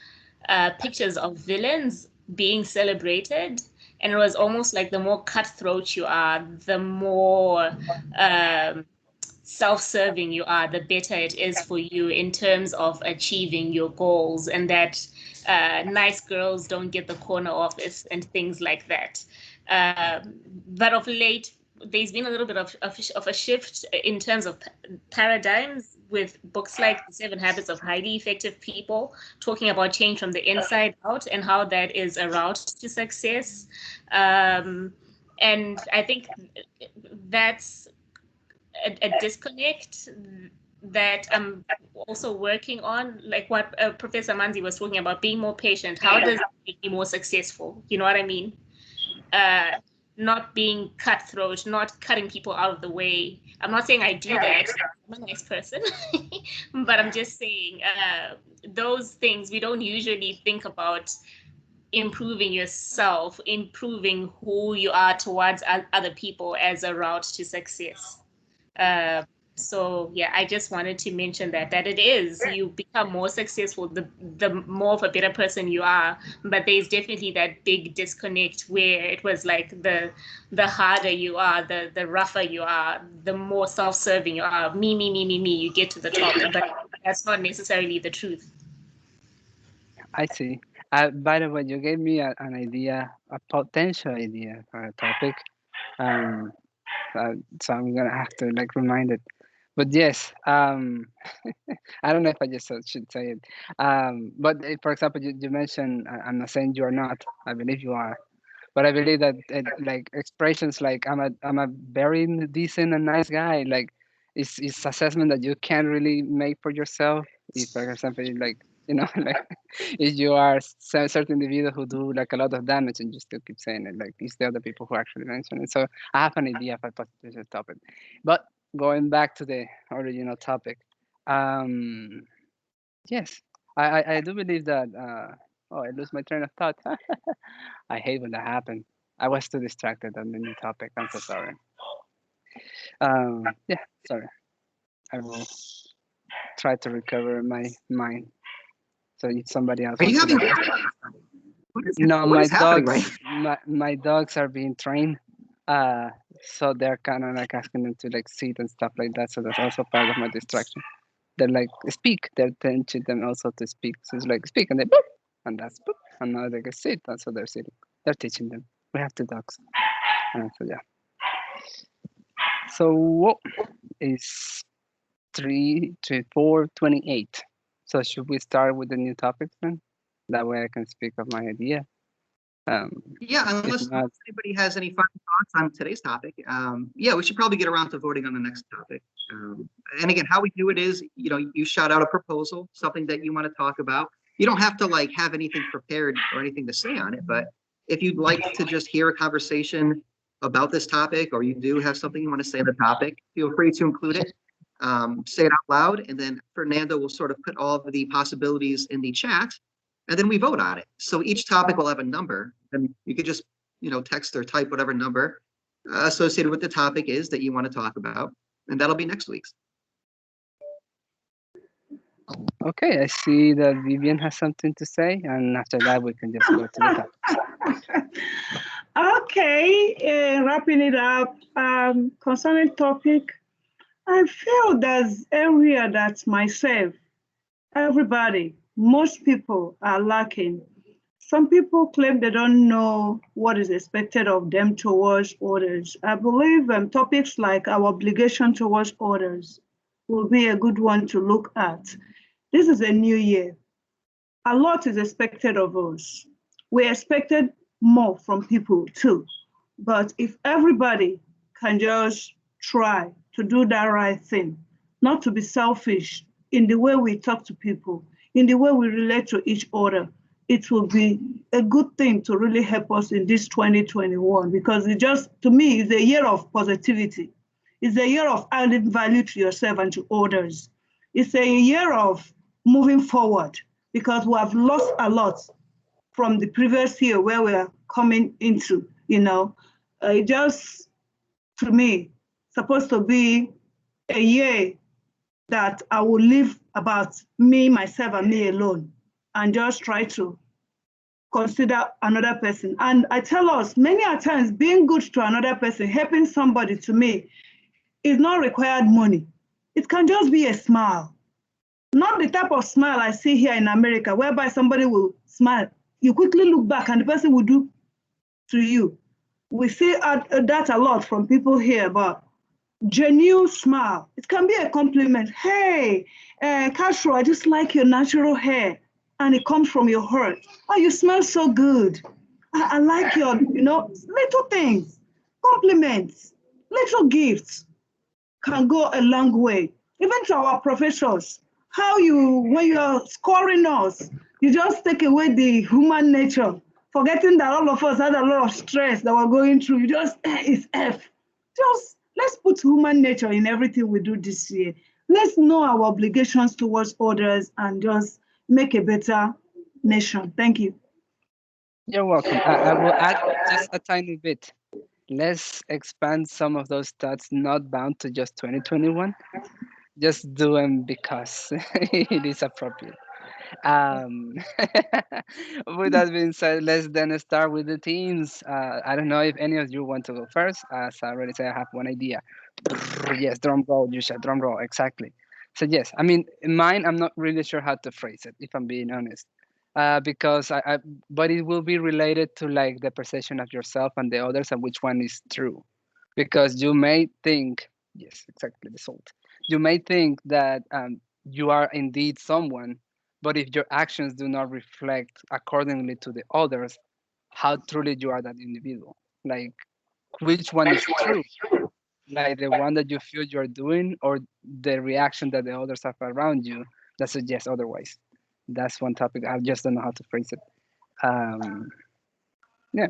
pictures of villains being celebrated, and it was almost like the more cutthroat you are, the more self-serving you are, the better it is for you in terms of achieving your goals, and that nice girls don't get the corner office and things like that. But of late, there's been a little bit of a shift in terms of paradigms with books like The 7 Habits of Highly Effective People, talking about change from the inside out and how that is a route to success. And I think that's a disconnect that I'm also working on, like what Professor Manzi was talking about, being more patient. How does it make you more successful? You know what I mean? Not being cutthroat, not cutting people out of the way. I'm not saying I do that. I'm a nice person, but I'm just saying those things we don't usually think about. Improving yourself, improving who you are towards other people as a route to success. So yeah, I just wanted to mention that it is, you become more successful the more of a better person you are, but there's definitely that big disconnect where it was like the harder you are, the rougher you are, the more self-serving you are, me, you get to the top, but that's not necessarily the truth. I see. By the way, you gave me an idea, a potential idea for a topic. Um, so I'm gonna have to like remind it. But yes, I don't know if I just should say it. But for example, you mentioned, I'm not saying you are not. I believe you are. But I believe that like expressions like I'm a very decent and nice guy, like is assessment that you can't really make for yourself. If for example, like like if you are certain individual who do like a lot of damage and you still keep saying it, like it's the other people who actually mention it. So I have an idea of a potential topic. But going back to the original topic, um, yes, I do believe that. Oh, I lose my train of thought. I hate when that happens. I was too distracted on the new topic. I'm so sorry. Yeah, sorry. I will try to recover my mind. So if somebody else Are you wants to having? go. No, What my is happening dogs, right? my dogs are being trained. So they're kind of like asking them to like sit and stuff like that. So that's also part of my distraction. They're like speak. They're teaching them also to speak. So it's like speak and they boop, and that's boop, and now they can sit. And so they're sitting. They're teaching them. We have 2 dogs. So yeah. So what is 3 to 4:28? So should we start with the new topics then? That way I can speak of my idea. Yeah, unless not, anybody has any final thoughts on today's topic, yeah, we should probably get around to voting on the next topic. And again, how we do it is, you shout out a proposal, something that you want to talk about. You don't have to like have anything prepared or anything to say on it, but if you'd like to just hear a conversation about this topic, or you do have something you want to say on the topic, feel free to include it. Say it out loud, and then Fernando will sort of put all of the possibilities in the chat, and then we vote on it. So each topic will have a number, and you could just, text or type whatever number associated with the topic is that you want to talk about, and that'll be next week's. okay, I see that Vivian has something to say, and after that we can just go to the topics. Okay, wrapping it up, concerning topic, I feel there's area that myself, everybody, most people are lacking. Some people claim they don't know what is expected of them towards others. I believe topics like our obligation towards others will be a good one to look at. This is a new year. A lot is expected of us. We expected more from people too. But if everybody can just try to do that right thing, not to be selfish in the way we talk to people, in the way we relate to each other, it will be a good thing to really help us in this 2021, because it just, to me, is a year of positivity. It's a year of adding value to yourself and to others. It's a year of moving forward, because we have lost a lot from the previous year where we're coming into, it just, to me, supposed to be a year that I will live about me, myself, and me alone, and just try to consider another person. And I tell us many a times, being good to another person, helping somebody, to me, is not required money. It can just be a smile. Not the type of smile I see here in America, whereby somebody will smile. You quickly look back and the person will do to you. We see that a lot from people here, but genuine smile. It can be a compliment. Hey, Castro, I just like your natural hair. And it comes from your heart. Oh, you smell so good. I like your, little things, compliments, little gifts can go a long way. Even to our professors, when you're scoring us, you just take away the human nature, forgetting that all of us had a lot of stress that we're going through. You just, it's F. Just, let's put human nature in everything we do this year. Let's know our obligations towards others and just make a better nation. Thank you. You're welcome. I will add just a tiny bit. Let's expand some of those thoughts, not bound to just 2021. Just do them because it is appropriate. Um, with that being said, let's then start with the teams. I don't know if any of you want to go first. As I already said, I have one idea. Yes, drum roll. You said drum roll, exactly. So yes, I mean, in mine, I'm not really sure how to phrase it, if I'm being honest. Because but it will be related to like the perception of yourself and the others and which one is true. Because you may think, yes, exactly, the salt. You may think that you are indeed someone, but if your actions do not reflect accordingly to the others, how truly you are that individual. Like, which one is true? Like the one that you feel you're doing, or the reaction that the others have around you that suggests otherwise. That's one topic. I just don't know how to phrase it. Um, yeah,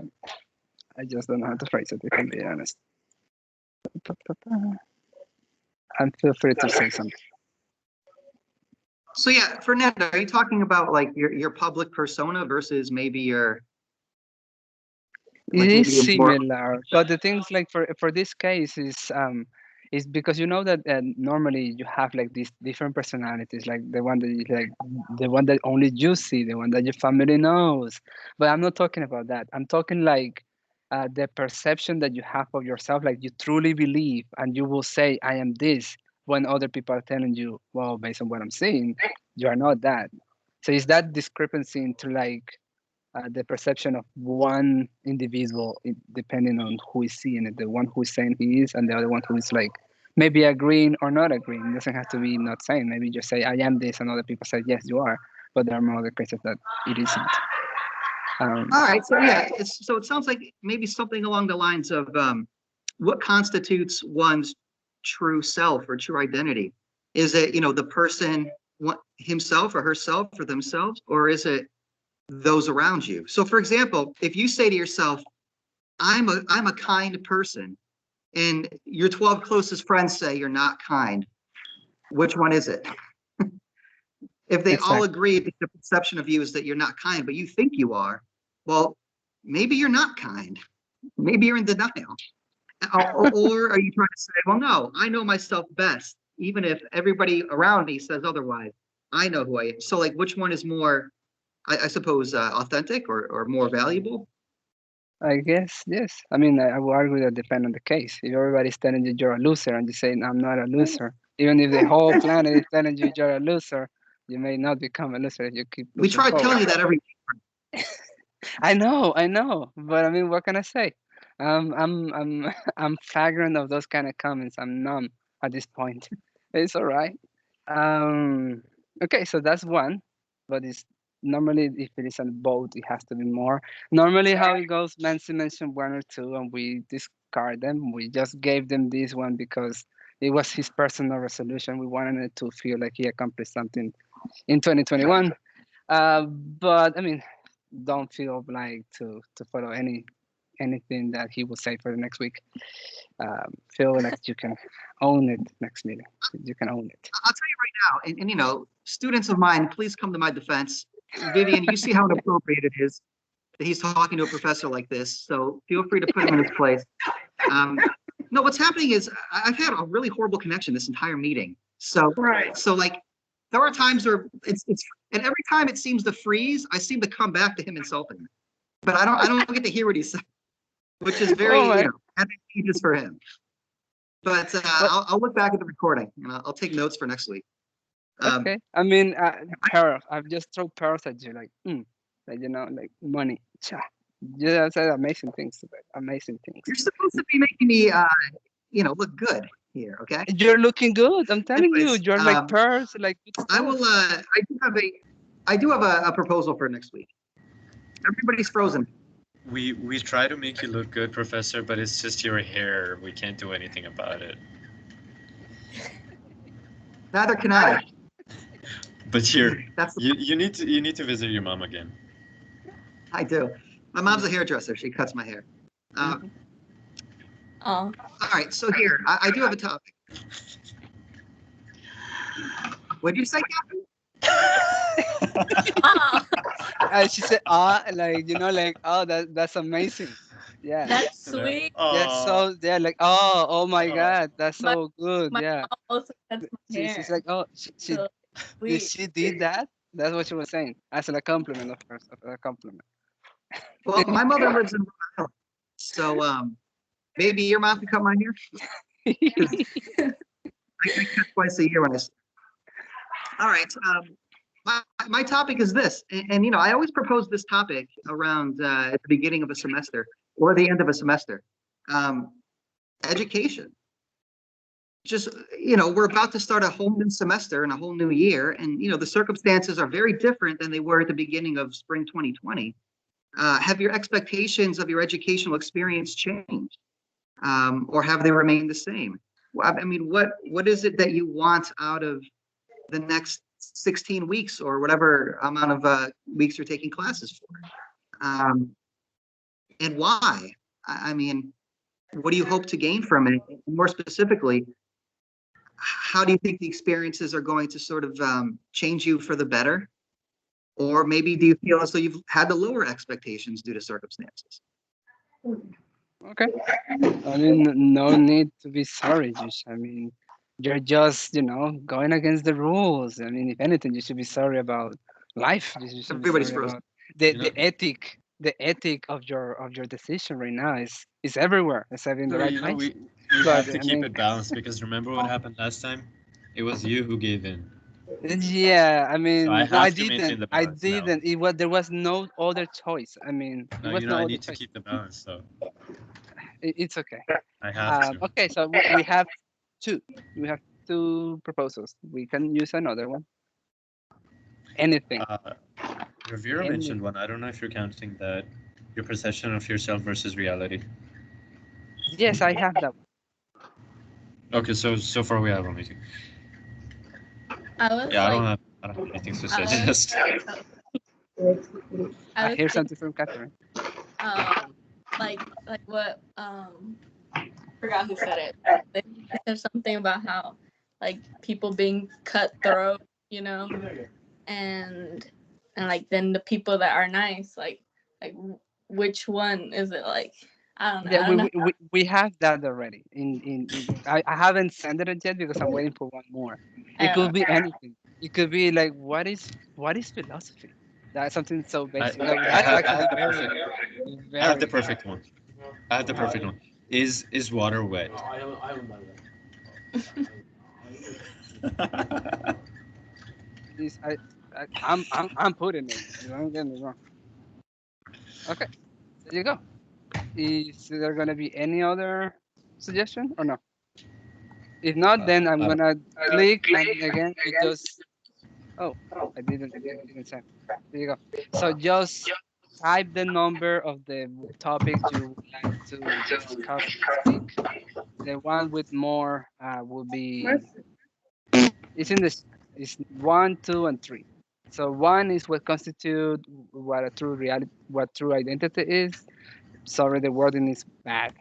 I just don't know how to phrase it, if I'm being honest. And feel free to say something. So yeah, Fernando, are you talking about like your public persona versus maybe your It like is maybe a more similar, but the things like for this case is because you know that normally you have like these different personalities, like the one that you like, the one that only you see, the one that your family knows. But I'm not talking about that. I'm talking like the perception that you have of yourself, like you truly believe, and you will say, "I am this," when other people are telling you, "Well, based on what I'm seeing, you are not that." So it's that discrepancy into like the perception of one individual, depending on who is seeing it, the one who is saying he is, and the other one who is like maybe agreeing or not agreeing. It doesn't have to be not saying. Maybe just say I am this, and other people say yes, you are. But there are more other cases that it isn't. all right. So yeah, it sounds like maybe something along the lines of what constitutes one's true self or true identity. Is it, the person himself or herself or themselves, or is it those around you? So for example, if you say to yourself, I'm a kind person, and your 12 closest friends say you're not kind, which one is it? If they all Exactly. agree that the perception of you is that you're not kind, but you think you are, well, maybe you're not kind. Maybe you're in denial. Or are you trying to say, well, no, I know myself best, even if everybody around me says otherwise. I know who I am. So, like, which one is more, I suppose, authentic or more valuable? I guess yes. I mean, I would argue that depend on the case. If everybody's telling you you're a loser and you say I'm not a loser, even if the whole planet is telling you you're a loser, you may not become a loser if you keep We pushing try forward. telling you that every. I know, but I mean, what can I say? I'm I'm flagrant of those kind of comments. I'm numb at this point. It's all right. Um, okay, so that's one, but it's normally if it is a boat, it has to be more. Normally, how it goes, Nancy mentioned one or two, and we discard them. We just gave them this one because it was his personal resolution. We wanted it to feel like he accomplished something in 2021. But I mean, don't feel obliged to follow anything that he will say for the next week. Feel like you can own it next meeting. You can own it. I'll tell you right now, and you know, students of mine, please come to my defense. Vivian, you see how inappropriate it is that he's talking to a professor like this. So feel free to put him in his place. No, what's happening is I've had a really horrible connection this entire meeting. So, Right. so like, there are times where it's, and every time it seems to freeze, I seem to come back to him insulting me. But I don't get to hear what he's saying, which is very, Oh my. you know, advantageous for him. But I'll look back at the recording and I'll take notes for next week. Okay. I mean, pearls. I've just thrown pearls at you, like, like you know, like money. Cha. You have said amazing things today. Amazing things. You're supposed to be making me, you know, look good here, okay? You're looking good. I'm telling you, Anyways, you're like pearls, like good I stuff. will. I do have a proposal for next week. Everybody's frozen. We try to make you look good, Professor, but it's just your hair. We can't do anything about it. Neither can I. But you're That's the, you need to visit your mom again. I do. My mom's a hairdresser. She cuts my hair. Oh. All right. So here, I do have a topic. What did you say, Captain? She said, like you know, like that's amazing. Yeah. That's sweet. Yeah. So yeah, like oh my God, that's My- so good. My Yeah. mom also cuts my hair. She's like, oh, she So sweet. she did that. That's what she was saying. As a compliment, of course, a compliment. Well, my mother lives in Rhode Island, so maybe your mom can cut my hair. 'Cause I cut twice a year when I. All right. My topic is this, and you know, I always propose this topic around at the beginning of a semester or the end of a semester. Education. Just, you know, we're about to start a whole new semester and a whole new year, and you know, the circumstances are very different than they were at the beginning of spring 2020. Have your expectations of your educational experience changed, or have they remained the same? I mean, what is it that you want out of the next 16 weeks or whatever amount of weeks you're taking classes for? And why? I mean, what do you hope to gain from it? More specifically, how do you think the experiences are going to sort of change you for the better? Or maybe do you feel as though you've had to lower expectations due to circumstances? Okay. I mean, no need to be sorry, Jish. I mean, you're just, you know, going against the rules. I mean, if anything, you should be sorry about life. You should be Everybody's sorry frozen. about You know- the ethic of your decision right now is everywhere, except in the right You know, place. we But, have to I keep mean- it balanced because remember what happened last time? It was you who gave in. Yeah, I mean, So I no, I have to maintain didn't. the I balance now. didn't. It was there was no other choice. I mean, No, it was you know, no I other need to choice. keep the balance, so It's okay. I have to. Okay, so we have two. We have two proposals. We can use another one. Anything. Rivera Any- mentioned one. I don't know if you're counting that. Your perception of yourself versus reality. Yes, I have that one. Okay, so far we have only two. I was Yeah, like, I don't have anything to I was- suggest. I was hear thinking, something from Catherine. like what forgot who said it. They said something about how like people being cutthroat, you know, and like then the people that are nice, like which one is it? Like I don't know. Yeah, I don't know. we have that already. I haven't sent it yet because I'm waiting for one more. It could be anything. It could be like what is philosophy? That's something so basic. That's actually very, I have the very. perfect one. I have the perfect one. Is water wet? Is I'm putting it. Don't get me wrong. Okay, there you go. Is there gonna be any other suggestion or no? If not, then I'm gonna click and again it just. Oh, I didn't send. There you go. So just type the number of the topic you would like to discuss this week. The one with more will be. It's in this. It's 1, 2, and 3. So one is what constitute what a true reality, what true identity is. Sorry, the wording is bad.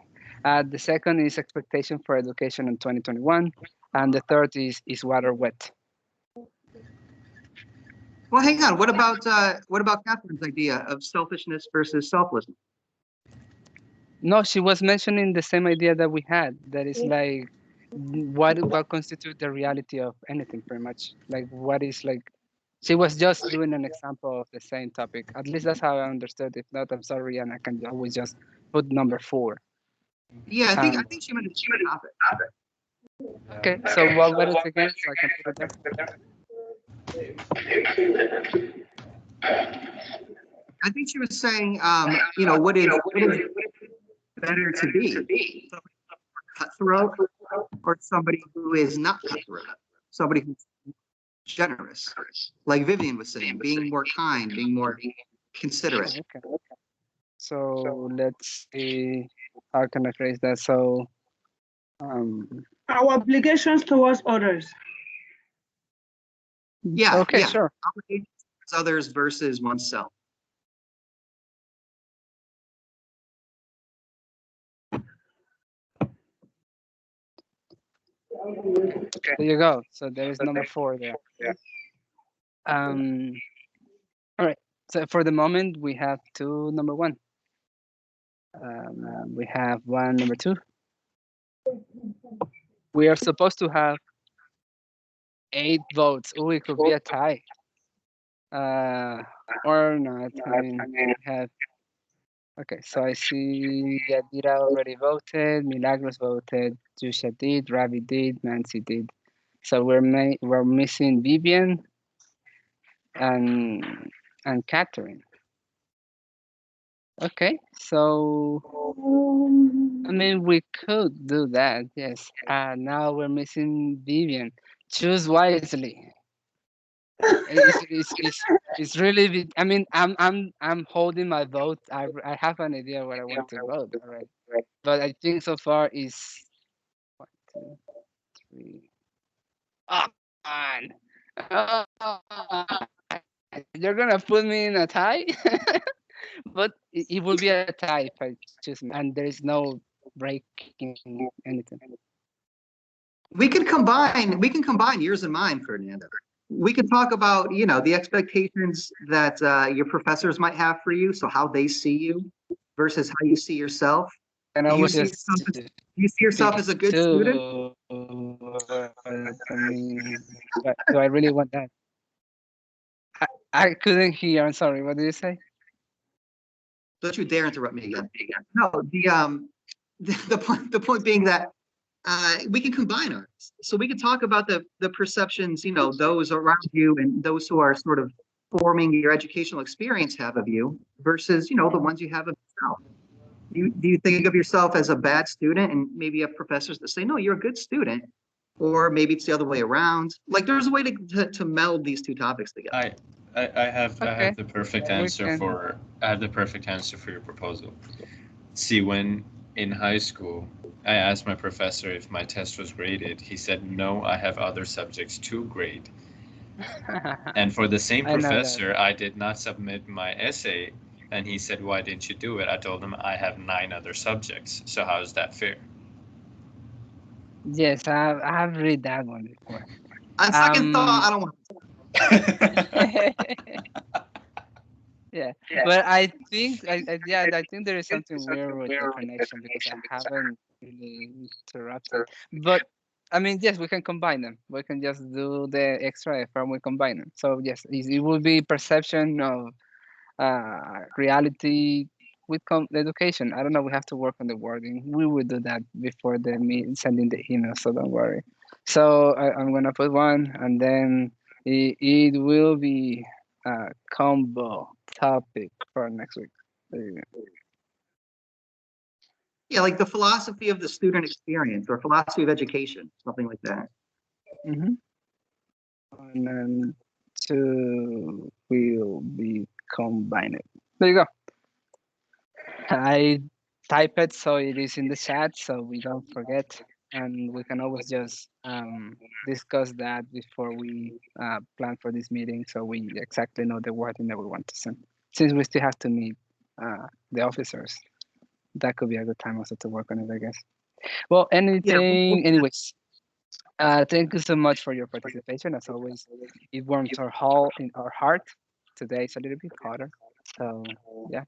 The second is expectation for education in 2021, and the third is water wet. Well, hang on. What about Catherine's idea of selfishness versus selflessness? No, she was mentioning the same idea that we had. That is like what constitutes the reality of anything, pretty much. Like what is like. She was just doing an example of the same topic. At least that's how I understood. If not, I'm sorry, and I can always just put number 4. Yeah, I think she meant the topic. Okay, so what is again? So I can put it there. I think she was saying, what is better to be? Somebody cutthroat or somebody who is not cutthroat? Somebody who's generous, like Vivian was saying, being more kind, being more considerate. Okay. So let's see. How can I phrase that? So, Our obligations towards others. Yeah. okay, yeah. sure. Obligations towards others versus oneself. Okay, there you go. So there is number 4 there. All right. So for the moment, we have 2 number 1. We have 1 number 2. We are supposed to have 8 votes. Oh, it could be a tie. Or not. I mean, we have. Okay, so I see Yadira already voted, Milagros voted, Jusha did, Ravi did, Nancy did. So we're missing Vivian and Catherine. Okay, so I mean we could do that, yes. Now we're missing Vivian. Choose wisely. It's really. I mean, I'm holding my vote. I have an idea what I want to vote already, but I think so far is 1, 2, 3. Oh, come on. Oh, you're gonna put me in a tie, but it will be a tie if I choose, and there is no breaking anything. We can combine yours and mine, Fernando. We can talk about, the expectations that your professors might have for you, so how they see you versus how you see yourself. And I Do you was see just yourself as a good student? I mean, but do I really want that? I couldn't hear. I'm sorry. What did you say? Don't you dare interrupt me again. No, the point being that we can combine ours. So we can talk about the perceptions, those around you and those who are sort of forming your educational experience have of you versus, the ones you have of yourself. Do you think of yourself as a bad student and maybe you have professors that say, no, you're a good student? Or maybe it's the other way around. Like there's a way to meld these two topics together. I have the perfect answer can. for your proposal. See, when in high school I asked my professor if my test was graded, he said no, I have other subjects to grade. And for the same professor, I did not submit my essay, and he said, why didn't you do it? I told him I have 9 other subjects. So how is that fair? Yes, I've read that one before. On second thought, I don't want Yeah, but I think I think there is something weird with the connection because I haven't really interrupted. But I mean, yes, we can combine them. We can just do the extra effort and we combine them. So yes, it will be perception of reality with education. I don't know. We have to work on the wording. We will do that before sending the email. So don't worry. So I'm gonna put 1, and then it will be a combo topic for next week. There you go. Yeah, like the philosophy of the student experience or philosophy of education, something like that. Mm-hmm. And then 2 will be combined. There you go. I type it so it is in the chat so we don't forget. and we can always just discuss that before we plan for this meeting, so we exactly know the wording that we want to send. Since we still have to meet the officers, that could be a good time also to work on it, I guess. Well, Yeah, anyways, thank you so much for your participation. As always, it warms our heart. Today it's a little bit hotter, so yeah.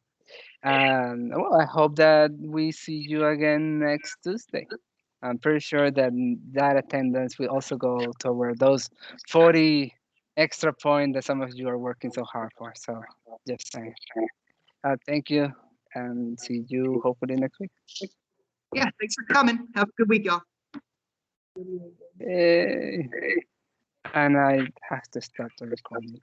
And well, I hope that we see you again next Tuesday. I'm pretty sure that that attendance will also go toward those 40 extra points that some of you are working so hard for. So just saying. Thank you, and see you hopefully next week. yeah. Thanks for coming. Have a good week, y'all. Yay. And I have to start the recording.